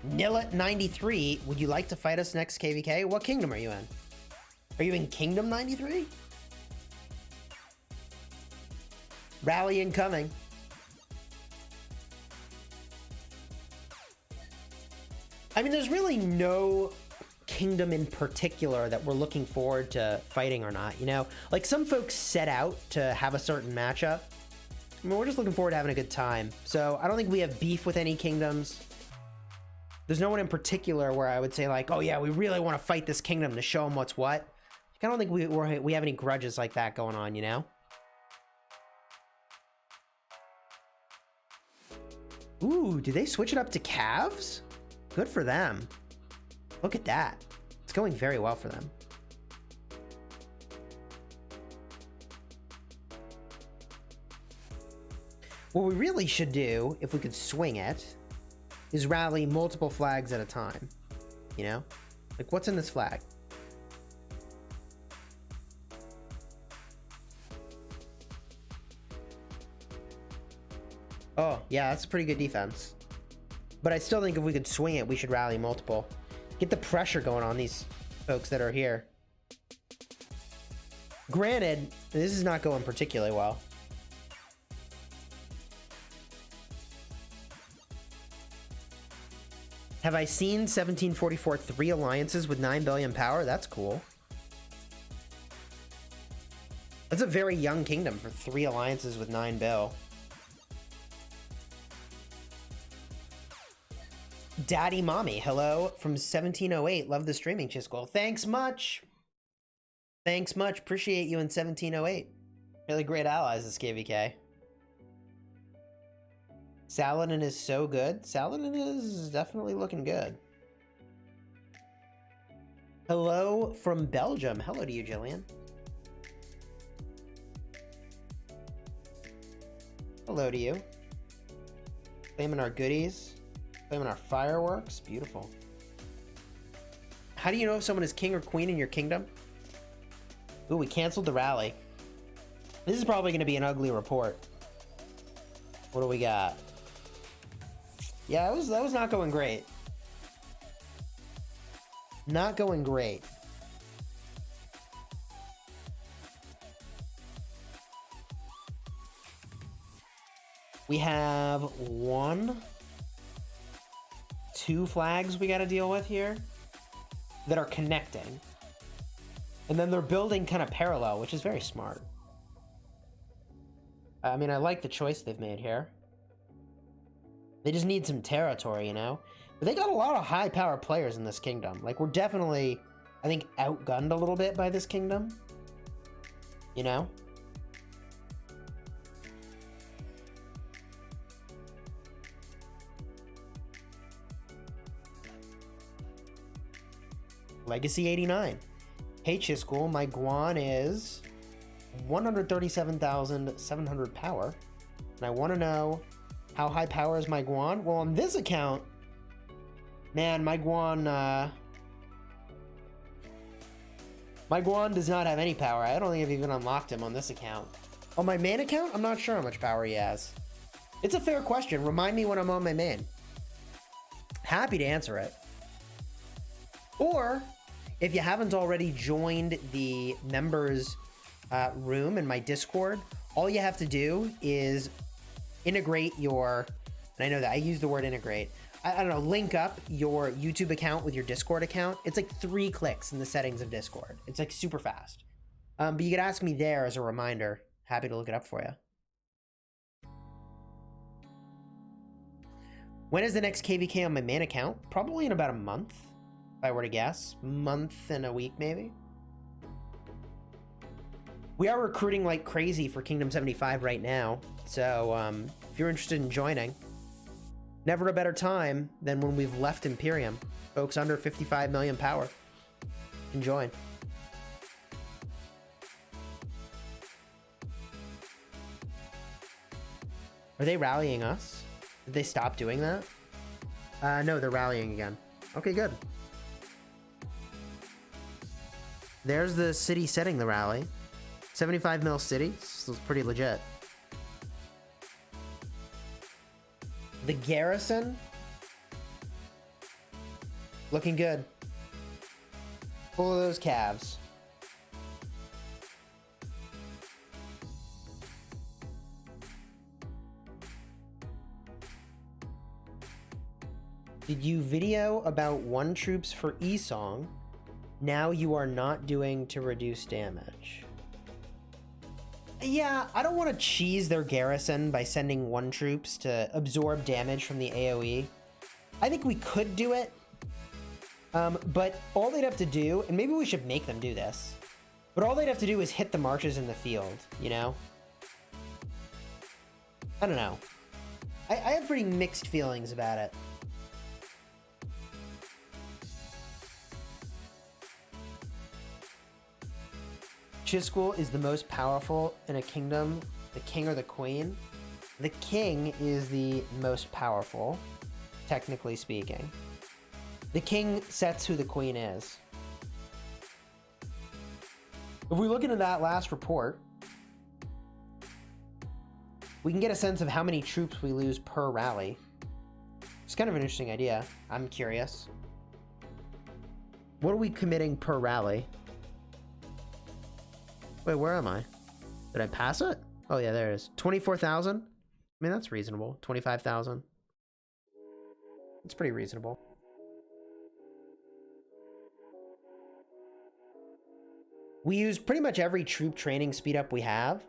Nillet93, would you like to fight us next, KvK? What kingdom are you in? Are you in Kingdom 93? Rally incoming. I mean, there's really no kingdom in particular that we're looking forward to fighting or not, you know? Like, some folks set out to have a certain matchup. I mean, we're just looking forward to having a good time. So I don't think we have beef with any kingdoms. There's no one in particular where I would say, like, oh yeah, we really want to fight this kingdom to show them what's what. I don't think we have any grudges like that going on, you know? Ooh, did they switch it up to calves? Good for them. Look at that. It's going very well for them. What we really should do, if we could swing it, is rally multiple flags at a time. You know? Like, what's in this flag? Oh, yeah, that's a pretty good defense. But I still think if we could swing it, we should rally multiple. Get the pressure going on these folks that are here. Granted, this is not going particularly well. Have I seen 1744 3 alliances with 9 billion power? That's cool. That's a very young kingdom for 3 alliances with 9 bill. Daddy Mommy, hello from 1708. Love the streaming, Chisgule. Thanks much. Thanks much. Appreciate you in 1708. Really great allies, this KvK. Saladin is so good. Saladin is definitely looking good. Hello from Belgium. Hello to you, Jillian. Hello to you. Claiming our goodies. Claiming our fireworks. Beautiful. How do you know if someone is king or queen in your kingdom? Ooh, we canceled the rally. This is probably going to be an ugly report. What do we got? Yeah, that was not going great. Not going great. We have 2 flags we got to deal with here that are connecting. And then they're building kind of parallel, which is very smart. I mean, I like the choice they've made here. They just need some territory, you know? But they got a lot of high-power players in this kingdom. Like, we're definitely, I think, outgunned a little bit by this kingdom. You know? Legacy 89. Hey, Chisgule, my Guan is 137,700 power. And I want to know, how high power is my Guan? Well, on this account, man, my Guan My Guan does not have any power. I don't think I've even unlocked him on this account. On my main account, I'm not sure how much power he has. It's a fair question. Remind me when I'm on my main. Happy to answer it. Or, if you haven't already joined the members room in my Discord, all you have to do is integrate your, and I know that I use the word integrate, I don't know, link up your YouTube account with your Discord account. It's like 3 clicks in the settings of Discord. It's like super fast. But you could ask me there as a reminder. Happy to look it up for you. When is the next KvK on my main account? Probably in about a month, if I were to guess. Month and a week, maybe. We are recruiting like crazy for Kingdom 75 right now. So if you're interested in joining, never a better time than when we've left Imperium. Folks under 55 million power can join. Are they rallying us? Did they stop doing that? No, they're rallying again. Okay, good. There's the city setting the rally. 75 mil city. This is pretty legit. The garrison. Looking good. Full of those calves. Did you video about 1 troops for E-Song? Now you are not doing to reduce damage. Yeah, I don't want to cheese their garrison by sending 1 troops to absorb damage from the AoE. I think we could do it. But all they'd have to do, and maybe we should make them do this, but all they'd have to do is hit the marches in the field, you know? I don't know. I have pretty mixed feelings about it. Chisgule is the most powerful in a kingdom, the king or the queen. The king is the most powerful, technically speaking. The king sets who the queen is. If we look into that last report, we can get a sense of how many troops we lose per rally. It's kind of an interesting idea. I'm curious. What are we committing per rally? Wait, where am I? Did I pass it? Oh yeah, there it is. 24,000? I mean, that's reasonable. 25,000. It's pretty reasonable. We use pretty much every troop training speed up we have.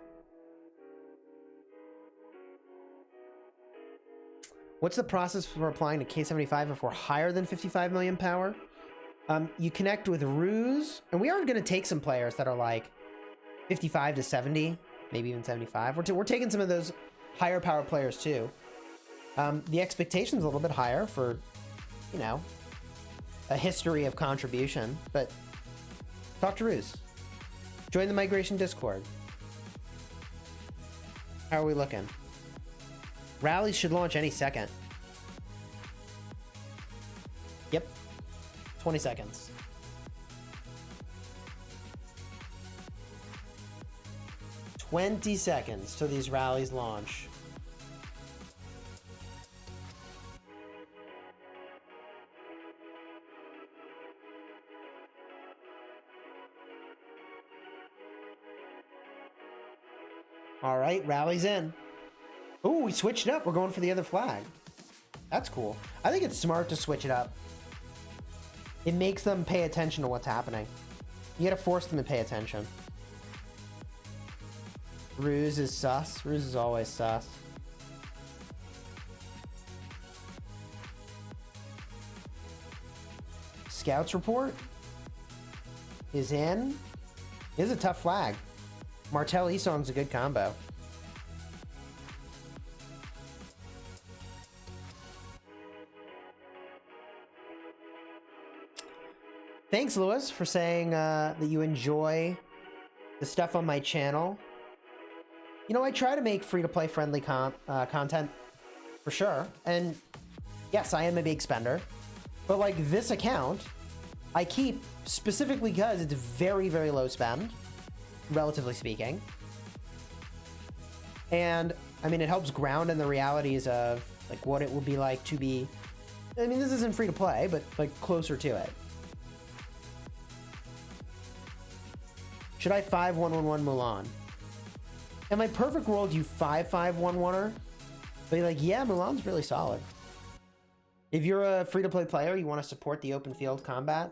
What's the process for applying to K75 if we're higher than 55 million power? You connect with Ruse, and we are going to take some players that are like 55 to 70, maybe even 75. We're taking some of those higher power players too. The expectation's a little bit higher for, you know, a history of contribution, but talk to Ruse. Join the Migration Discord. How are we looking? Rallies should launch any second. Yep. 20 seconds. $20 seconds till these rallies launch. All right, rallies in. Ooh, we switched it up. We're going for the other flag. That's cool. I think it's smart to switch it up. It makes them pay attention to what's happening. You gotta force them to pay attention. Ruse is sus. Ruse is always sus. Scouts report is in. It is a tough flag. Martel Esong's a good combo. Thanks, Lewis, for saying that you enjoy the stuff on my channel. You know, I try to make free-to-play friendly content, for sure. And yes, I am a big spender. But like this account, I keep specifically because it's very, very low spend, relatively speaking. And, I mean, it helps ground in the realities of, like, what it will be like to be... I mean, this isn't free to play, but, like, closer to it. Should I 5-1-1-1 Mulan? In my perfect world, you 5-5-1-1-er. But you're like, yeah, Mulan's really solid. If you're a free-to-play player, you want to support the open field combat.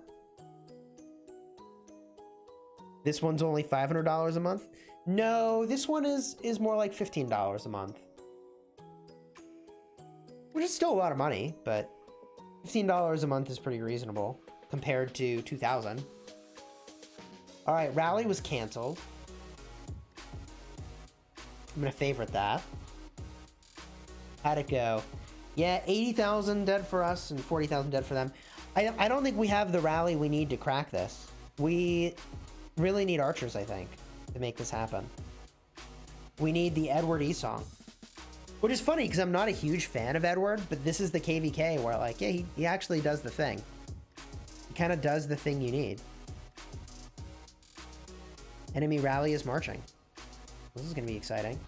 This one's only $500 a month. No, this one is more like $15 a month. Which is still a lot of money, but $15 a month is pretty reasonable compared to $2,000. All right, Rally was canceled. I'm gonna favorite that. How'd it go? Yeah, 80,000 dead for us and 40,000 dead for them. I don't think we have the rally we need to crack this. We really need archers, I think, to make this happen. We need the Edward E song. Which is funny, because I'm not a huge fan of Edward, but this is the KvK where, like, yeah, he actually does the thing. He kind of does the thing you need. Enemy rally is marching. This is going to be exciting.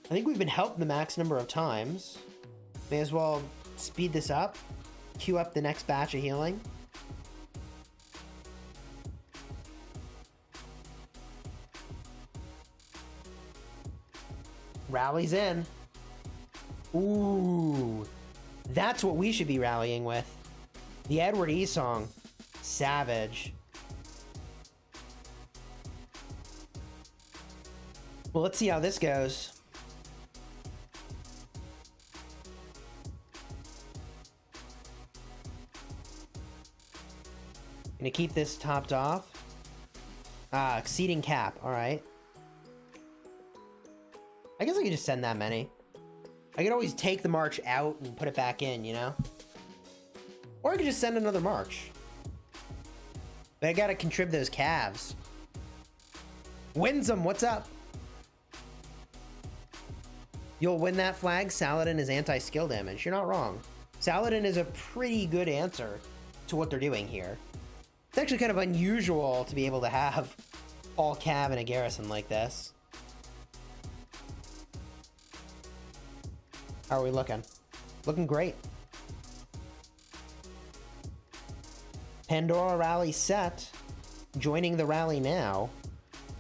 I think we've been helped the max number of times. May as well speed this up. Queue up the next batch of healing. Rally's in. Ooh. That's what we should be rallying with. The Edward E song. Savage. Well, let's see how this goes. Gonna keep this topped off. Exceeding cap. All right. I guess I could just send that many. I could always take the march out and put it back in, you know? Or I could just send another march. But I gotta contrib those calves. Winsome, what's up? You'll win that flag. Saladin is anti-skill damage. You're not wrong. Saladin is a pretty good answer to what they're doing here. It's actually kind of unusual to be able to have all cav in a garrison like this. How are we looking? Looking great. Pandora rally set. Joining the rally now.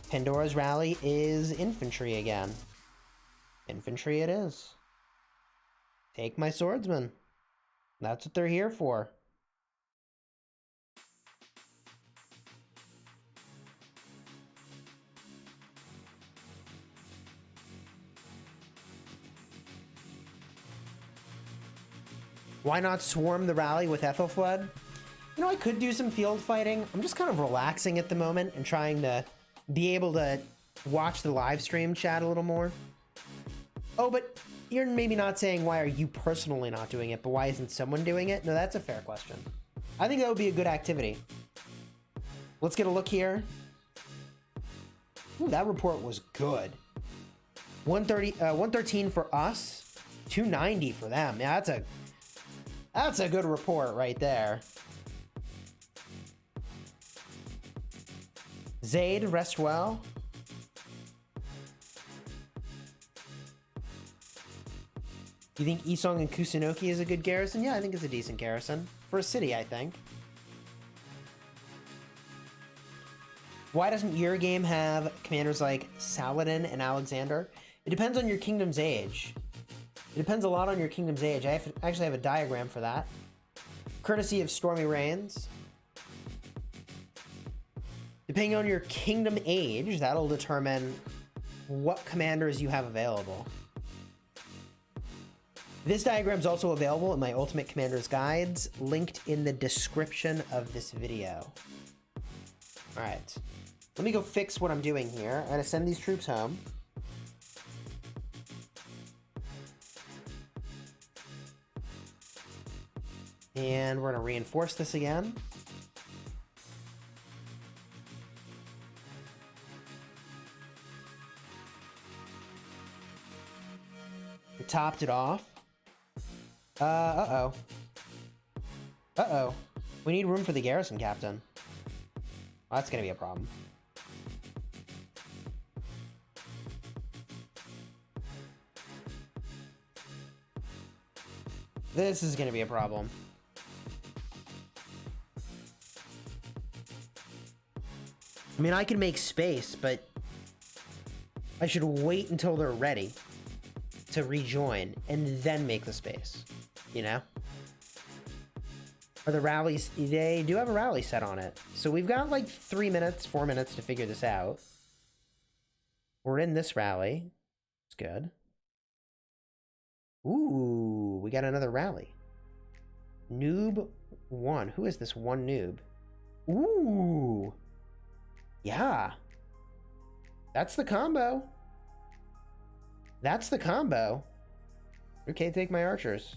Pandora's rally is infantry again. Infantry it is. Take my swordsman. That's what they're here for. Why not swarm the rally with Ethelfled? You know, I could do some field fighting. I'm just kind of relaxing at the moment and trying to be able to watch the live stream chat a little more. Oh, but you're maybe not saying why are you personally not doing it, but why isn't someone doing it? No, that's a fair question. I think that would be a good activity. Let's get a look here. Ooh, that report was good. 113 for us, 290 for them. Yeah, that's a good report right there. Zaid, rest well. You think Isong and Kusunoki is a good garrison? Yeah, I think it's a decent garrison. For a city, I think. Why doesn't your game have commanders like Saladin and Alexander? It depends on your kingdom's age. It depends a lot on your kingdom's age. I actually have a diagram for that. Courtesy of Stormy Rains. Depending on your kingdom age, that'll determine what commanders you have available. This diagram is also available in my Ultimate Commander's Guides, linked in the description of this video. All right, let me go fix what I'm doing here. I'm gonna send these troops home. And we're gonna reinforce this again. it topped it off. Uh-oh. Uh-oh. We need room for the garrison captain. Well, that's gonna be a problem. This is gonna be a problem. I mean, I can make space, but I should wait until they're ready to rejoin and then make the space, you know? Are the rallies, they do have a rally set on it. So we've got like 3 minutes, 4 minutes to figure this out. We're in this rally. It's good. Ooh, we got another rally. Noob 1. Who is this one noob? Ooh. Yeah. That's the combo. That's the combo. Okay, take my archers.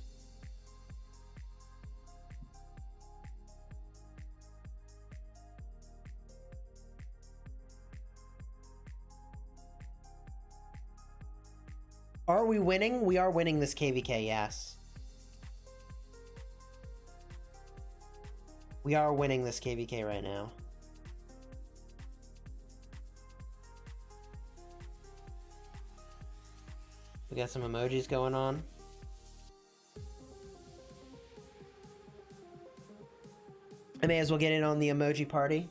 Are we winning? We are winning this KvK, yes. We are winning this KvK right now. We got some emojis going on. I may as well get in on the emoji party.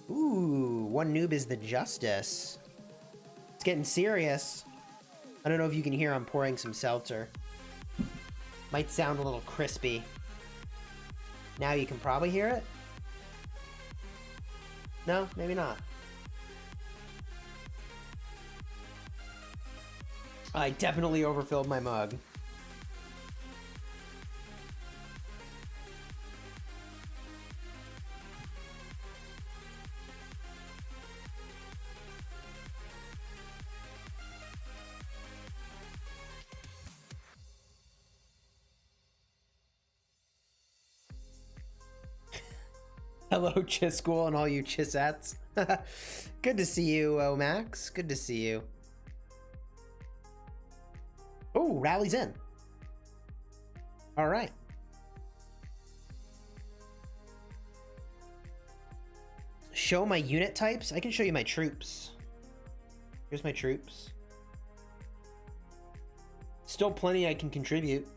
Ooh, one noob is the Justice. It's getting serious. I don't know if you can hear I'm pouring some seltzer. Might sound a little crispy. Now you can probably hear it? No, maybe not. I definitely overfilled my mug. Hello, Chisgule and all you Chisettes. Good to see you, Max. Good to see you. Oh, rally's in. All right. Show my unit types? I can show you my troops. Here's my troops. Still plenty I can contribute.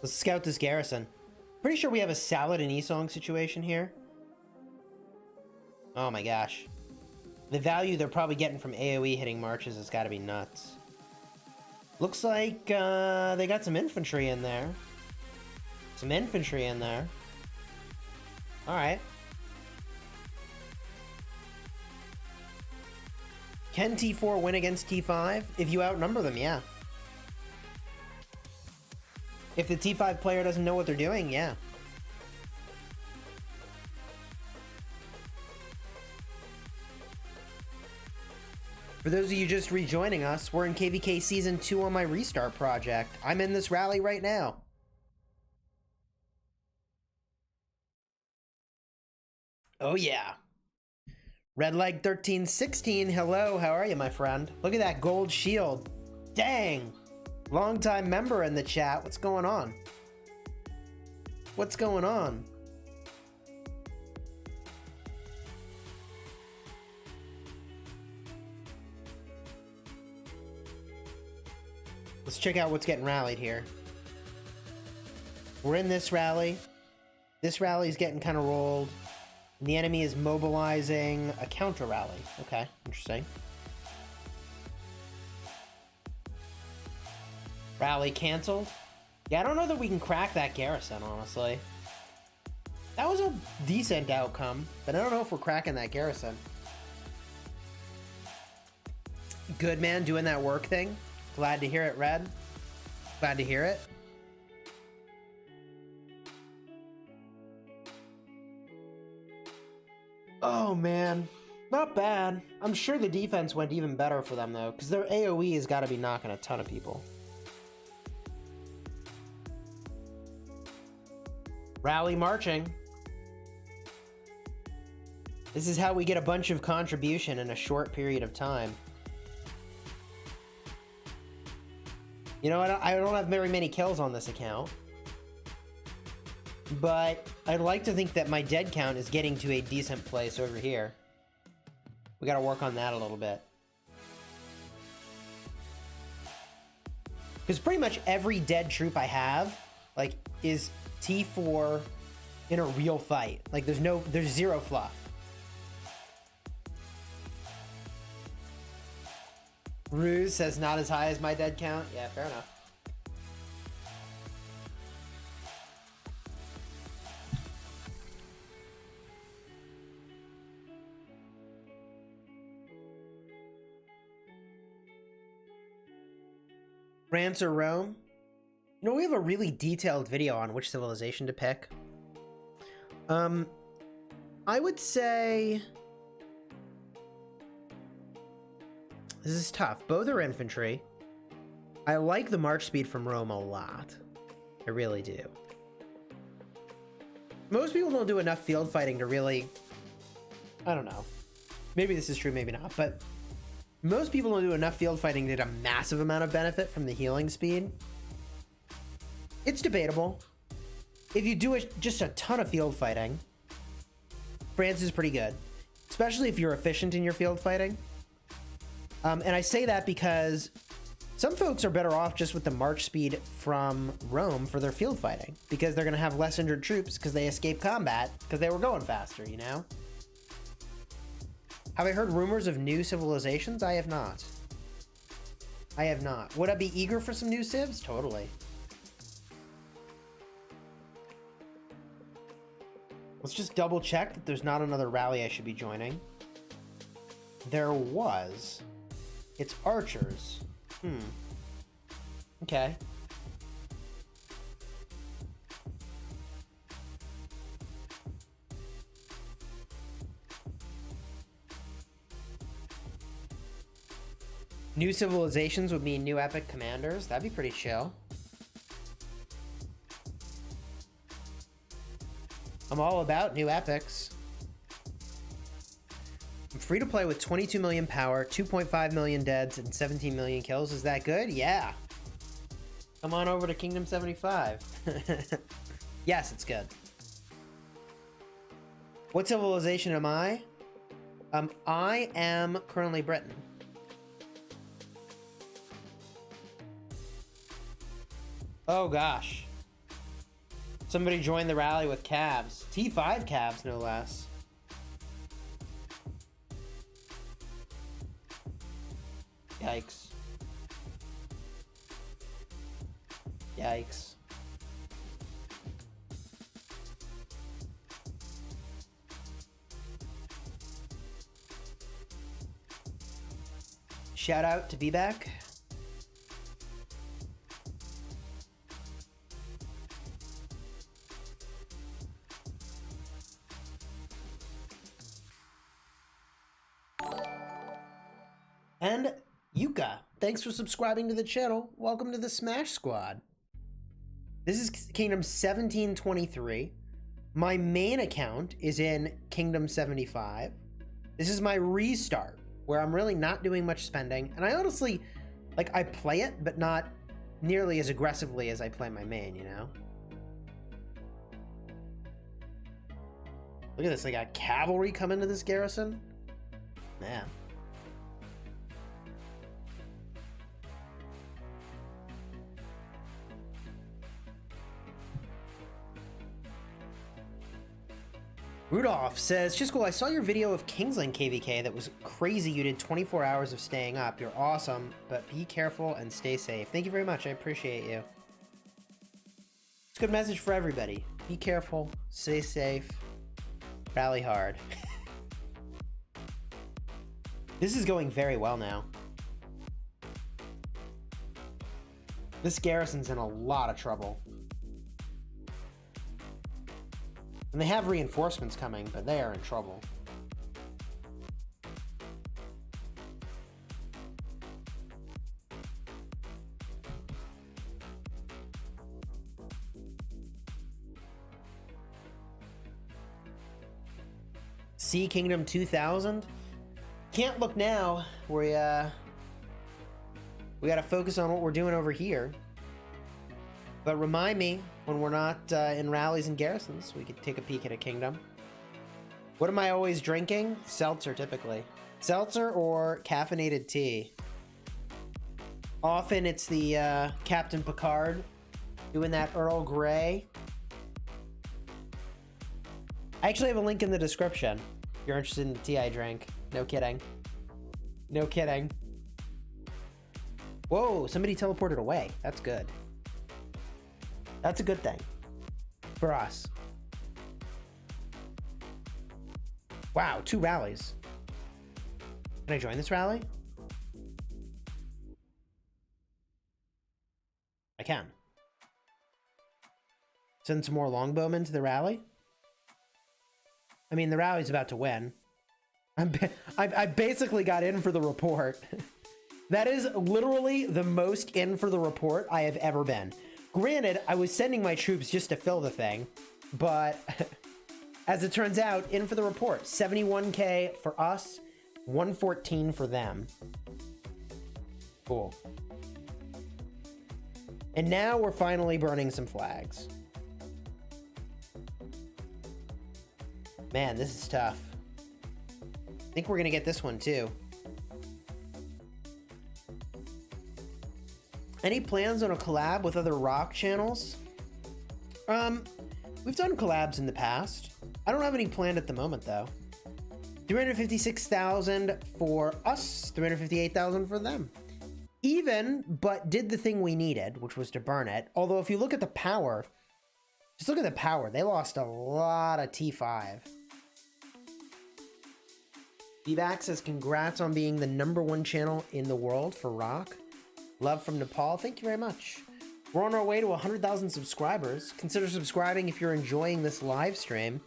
Let's scout this garrison. Pretty sure we have a Salad and Esong situation here. Oh my gosh. The value they're probably getting from AoE hitting marches has got to be nuts. Looks like they got some infantry in there. Some infantry in there. Alright. Can T4 win against T5? If you outnumber them, yeah. If the T5 player doesn't know what they're doing, yeah. For those of you just rejoining us, we're in KvK Season 2 on my Restart project. I'm in this rally right now. Oh yeah. Redleg 1316, hello, how are you, my friend? Look at that gold shield. Dang! Long-time member in the chat. What's going on? What's going on? Let's check out what's getting rallied here. We're in this rally. This rally is getting kind of rolled. And the enemy is mobilizing a counter rally. Okay, interesting. Rally canceled. Yeah, I don't know that we can crack that garrison, honestly. That was a decent outcome, but I don't know if we're cracking that garrison. Good, man, doing that work thing. Glad to hear it, Red. Glad to hear it. Oh, man. Not bad. I'm sure the defense went even better for them, though, because their AoE has got to be knocking a ton of people. Rally marching. This is how we get a bunch of contribution in a short period of time. You know, I don't have very many kills on this account. But I'd like to think that my dead count is getting to a decent place over here. We gotta work on that a little bit. Because pretty much every dead troop I have, like, is T4 in a real fight. Like, there's zero fluff. Ruse says not as high as my dead count. Yeah, fair enough. France or Rome? You know, we have a really detailed video on which civilization to pick. I would say... This is tough. Both are infantry. I like the march speed from Rome a lot. I really do. Most people don't do enough field fighting to really... I don't know. Maybe this is true, maybe not, but... Most people don't do enough field fighting to get a massive amount of benefit from the healing speed. It's debatable. If you do just a ton of field fighting, France is pretty good, especially if you're efficient in your field fighting. And I say that because some folks are better off just with the march speed from Rome for their field fighting, because they're going to have less injured troops because they escaped combat because they were going faster, you know? Have I heard rumors of new civilizations? I have not. I have not. Would I be eager for some new civs? Totally. Let's just double check that there's not another rally I should be joining. There was. It's archers. Okay. New civilizations would mean new epic commanders. That'd be pretty chill. I'm all about new epics. I'm free to play with 22 million power, 2.5 million deads, and 17 million kills. Is that good? Yeah. Come on over to Kingdom 75. Yes, it's good. What civilization am I? I am currently Britain. Oh gosh. Somebody joined the rally with cabs. T5 cabs, no less. Yikes. Yikes. Shout out to Be Back. And Yuka, thanks for subscribing to the channel. Welcome to the Smash Squad. This is Kingdom 1723. My main account is in Kingdom 75. This is my restart, where I'm really not doing much spending. And I honestly, like, I play it, but not nearly as aggressively as I play my main, you know? Look at this, they got cavalry coming to this garrison. Man. Rudolph says, Chisgule, I saw your video of Kingsland KvK that was crazy. You did 24 hours of staying up. You're awesome, but be careful and stay safe. Thank you very much. I appreciate you. It's a good message for everybody. Be careful, stay safe, rally hard. This is going very well now. This garrison's in a lot of trouble. And they have reinforcements coming, but they are in trouble. Sea Kingdom 2000. Can't look now. We gotta focus on what we're doing over here. But remind me when we're not in rallies and garrisons, we could take a peek at a kingdom. What am I always drinking? Seltzer, typically. Seltzer or caffeinated tea. Often it's the Captain Picard doing that Earl Grey. I actually have a link in the description if you're interested in the tea I drink. No kidding. No kidding. Whoa, somebody teleported away. That's good. That's a good thing for us. Wow, 2 rallies. Can I join this rally? I can. Send some more longbowmen to the rally? I mean, the rally's about to win. I basically got in for the report. That is literally the most in for the report I have ever been. Granted, I was sending my troops just to fill the thing, but as it turns out, in for the report. 71K for us, 114 for them. Cool. And now we're finally burning some flags. Man, this is tough. I think we're gonna get this one too. Any plans on a collab with other rock channels? We've done collabs in the past. I don't have any planned at the moment though. 356,000 for us, 358,000 for them. Even, but did the thing we needed, which was to burn it. Although if you look at the power, just look at the power. They lost a lot of T5. Evax says congrats on being the #1 channel in the world for rock. Love from Nepal. Thank you very much. We're on our way to 100,000 subscribers. Consider subscribing if you're enjoying this live stream.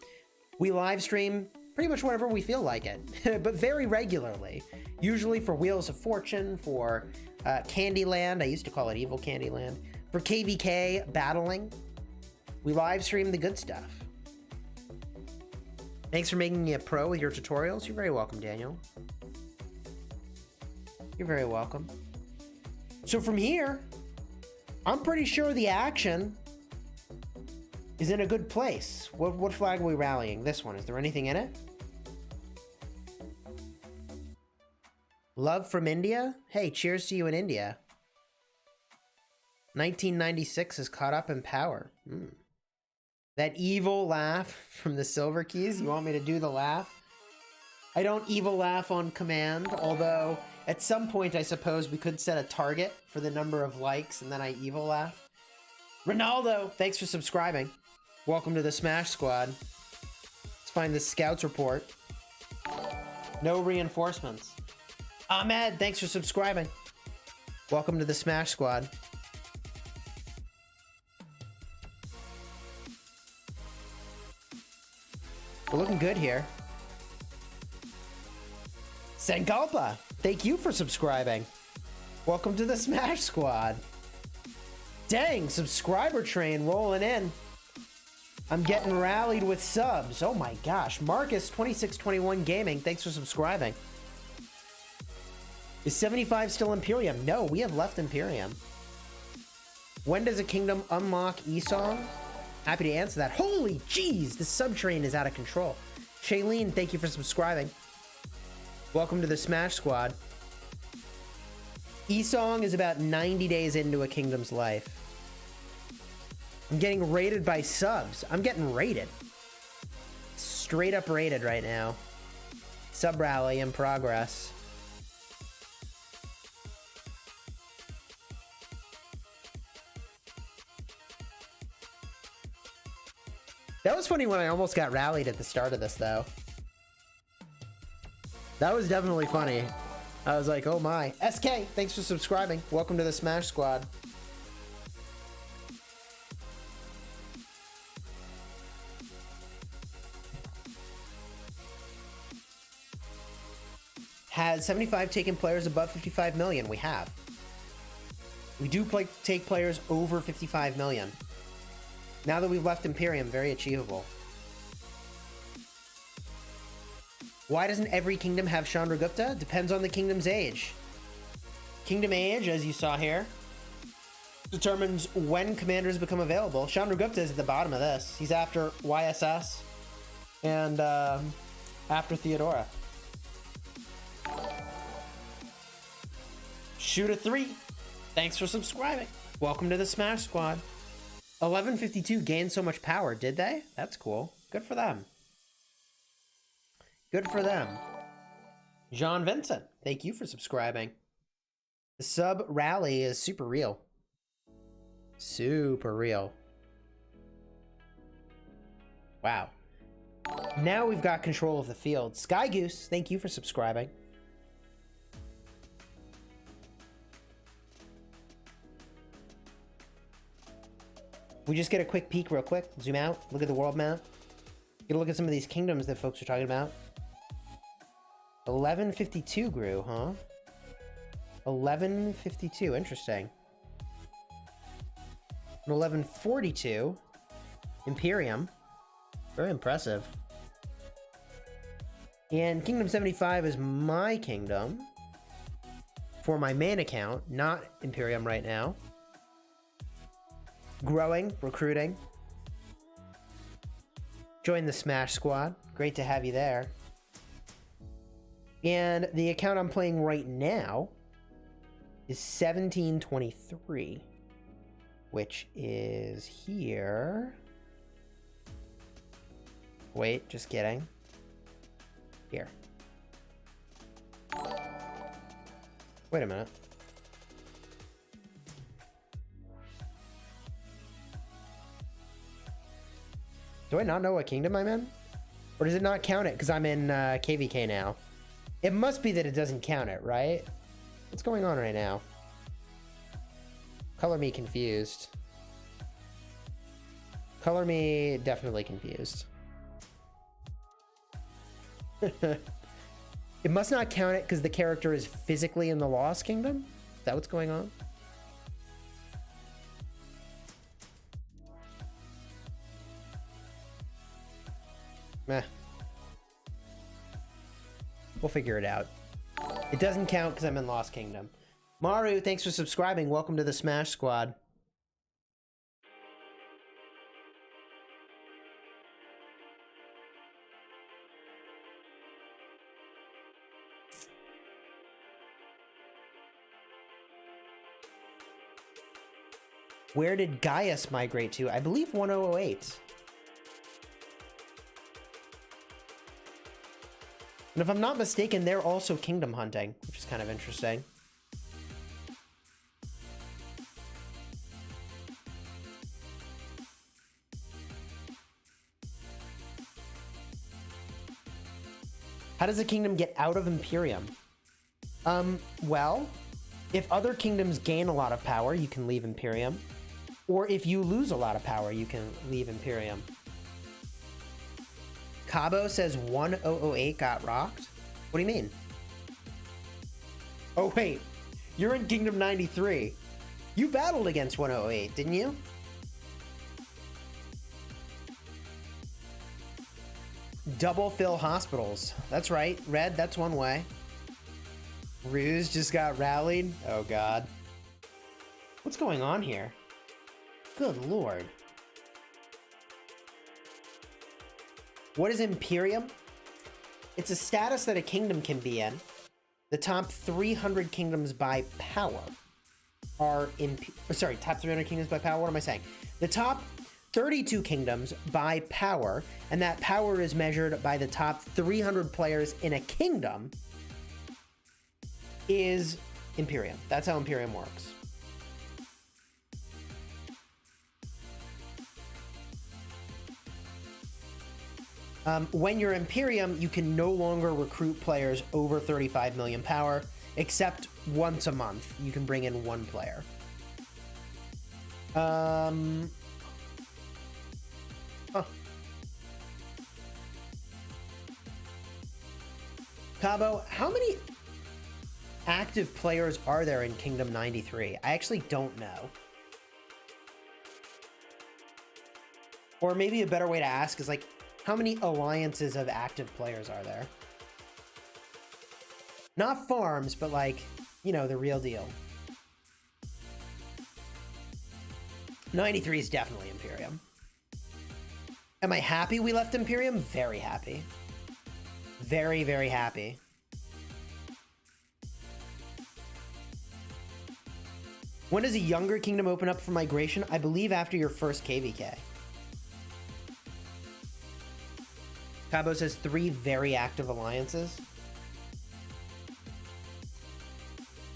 We live stream pretty much whenever we feel like it, but very regularly. Usually for Wheels of Fortune, for Candyland. I used to call it Evil Candyland. For KvK battling. We live stream the good stuff. Thanks for making me a pro with your tutorials. You're very welcome, Daniel. You're very welcome. So from here, I'm pretty sure the action is in a good place. What flag are we rallying? This one. Is there anything in it? Love from India? Hey, cheers to you in India. 1996 is caught up in power. That evil laugh from the Silver Keys. You want me to do the laugh? I don't evil laugh on command, although at some point I suppose we could set a target for the number of likes and then I evil laugh. Ronaldo, thanks for subscribing. Welcome to the Smash Squad. Let's find the Scouts report. No reinforcements. Ahmed, thanks for subscribing. Welcome to the Smash Squad. We're looking good here. Sankalpa, thank you for subscribing. Welcome to the Smash Squad. Dang, subscriber train rolling in. I'm getting rallied with subs. Oh my gosh. Marcus 2621 Gaming, thanks for subscribing. Is 75 still Imperium? No, we have left Imperium. When does a kingdom unlock Esong? Happy to answer that. Holy jeez, the sub train is out of control. Shailene, thank you for subscribing. Welcome to the Smash Squad. Esong is about 90 days into a kingdom's life. I'm getting raided by subs. I'm getting raided. Straight up raided right now. Sub rally in progress. That was funny when I almost got rallied at the start of this, though. That was definitely funny. I was like, oh my. SK, thanks for subscribing. Welcome to the Smash Squad. Has 75 taken players above 55 million? We have. We do take players over 55 million. Now that we've left Imperium, very achievable. Why doesn't every kingdom have Chandragupta? Depends on the kingdom's age. Kingdom age, as you saw here, determines when commanders become available. Chandragupta is at the bottom of this. He's after YSS and after Theodora. Shoot a 3. Thanks for subscribing. Welcome to the Smash Squad. 1152 gained so much power, did they? That's cool. Good for them. Good for them. Jean Vincent, thank you for subscribing. The sub rally is super real. Super real. Wow. Now we've got control of the field. Sky Goose, thank you for subscribing. We just get a quick peek real quick. Zoom out. Look at the world map. Get a look at some of these kingdoms that folks are talking about. 1152 grew, huh? 1152. Interesting. And 1142. Imperium. Very impressive. And Kingdom 75 is my kingdom. For my main account. Not Imperium right now. Growing, recruiting. Join the Smash Squad. Great to have you there. And the account I'm playing right now is 1723, which is here. Wait, just kidding. Here. Wait a minute. Do I not know what kingdom I'm in? Or does it not count it because I'm in KvK now? It must be that it doesn't count it, right? What's going on right now? Color me confused. Color me definitely confused. It must not count it because the character is physically in the Lost Kingdom? Is that what's going on? Meh. We'll figure it out. It doesn't count because I'm in Lost Kingdom. Maru, thanks for subscribing. Welcome to the Smash Squad. Where did Gaius migrate to? I believe 1008. And if I'm not mistaken, they're also kingdom hunting, which is kind of interesting. How does a kingdom get out of Imperium? Well, if other kingdoms gain a lot of power, you can leave Imperium. Or if you lose a lot of power, you can leave Imperium. Cabo says 1008 got rocked. What do you mean? Oh, wait. You're in Kingdom 93. You battled against 1008, didn't you? Double fill hospitals. That's right. Red, that's one way. Ruse just got rallied. Oh, God. What's going on here? Good Lord. What is Imperium? It's a status that a kingdom can be in. The top 300 kingdoms by power are top 300 kingdoms by power. What am I saying? The top 32 kingdoms by power, and that power is measured by the top 300 players in a kingdom, is Imperium. That's how Imperium works. When you're Imperium, you can no longer recruit players over 35 million power, except once a month. You can bring in one player. Huh. Cabo, how many active players are there in Kingdom 93? I actually don't know. Or maybe a better way to ask is like, how many alliances of active players are there? Not farms, but like, you know, the real deal. 93 is definitely Imperium. Am I happy we left Imperium? Very happy. Very, very happy. When does a younger kingdom open up for migration? I believe after your first KvK. Cabo says 3 very active alliances.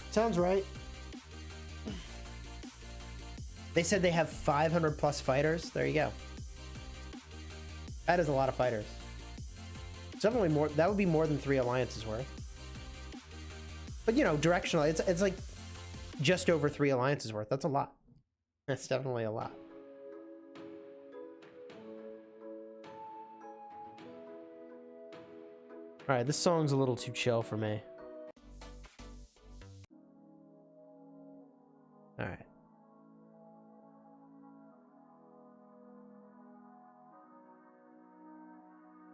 Sounds right. They said they have 500 plus fighters. There you go. That is a lot of fighters. It's definitely more. That would be more than 3 alliances worth. But you know, directionally, it's like just over 3 alliances worth. That's a lot. That's definitely a lot. All right, this song's a little too chill for me. All right.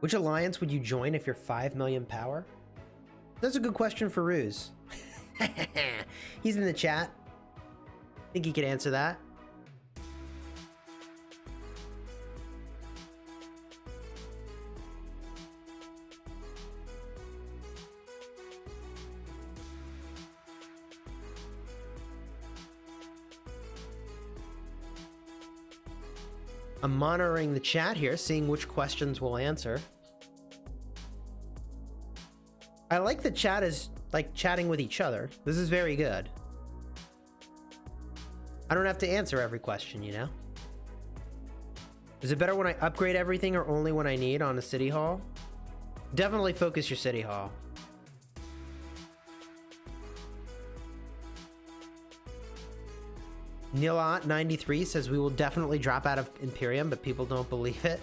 Which alliance would you join if you're 5 million power? That's a good question for Ruse. He's in the chat. I think he could answer that. I'm monitoring the chat here, seeing which questions we'll answer. I like the chat is like chatting with each other. This is very good. I don't have to answer every question, you know? Is it better when I upgrade everything or only when I need on a city hall? Definitely focus your city hall. Nilot93 says we will definitely drop out of Imperium, but people don't believe it.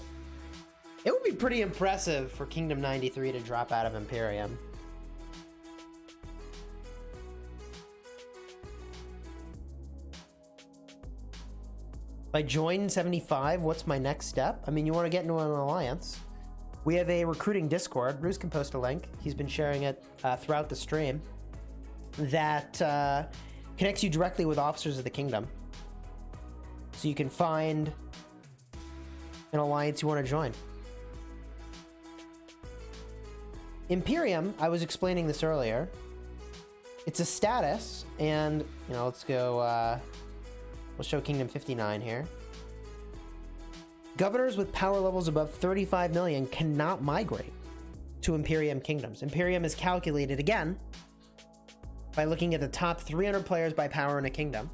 It would be pretty impressive for Kingdom 93 to drop out of Imperium. If I join 75, what's my next step? I mean, you want to get into an alliance. We have a recruiting Discord. Bruce can post a link. He's been sharing it throughout the stream. That connects you directly with officers of the kingdom. So you can find an alliance you want to join. Imperium, I was explaining this earlier. It's a status, and, you know, let's go, we'll show Kingdom 59 here. Governors with power levels above 35 million cannot migrate to Imperium kingdoms. Imperium is calculated, again, by looking at the top 300 players by power in a kingdom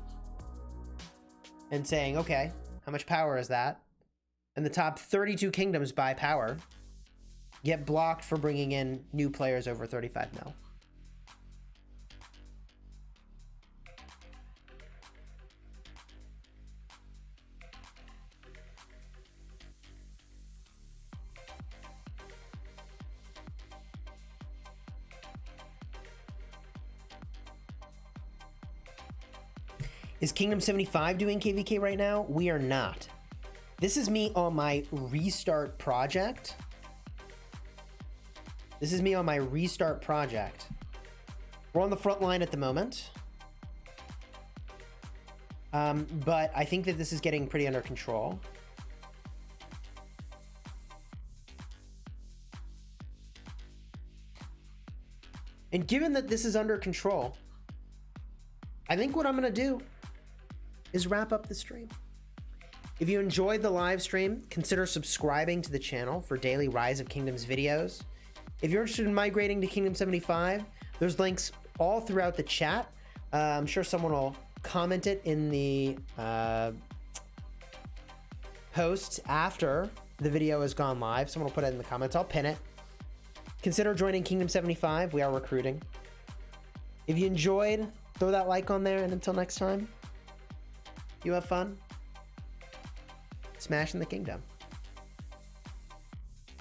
and saying, okay, how much power is that? And the top 32 kingdoms by power get blocked for bringing in new players over 35 mil. Is Kingdom 75 doing KvK right now? We are not. This is me on my restart project. This is me on my restart project. We're on the front line at the moment. But I think that this is getting pretty under control. And given that this is under control, I think what I'm going to do is wrap up the stream. If you enjoyed the live stream, consider subscribing to the channel for daily Rise of Kingdoms videos. If you're interested in migrating to Kingdom 75, there's links all throughout the chat. I'm sure someone will comment it in the posts after the video has gone live. Someone will put it in the comments. I'll pin it. Consider joining Kingdom 75. We are recruiting. If you enjoyed, throw that like on there, and until next time, you have fun smashing the kingdom.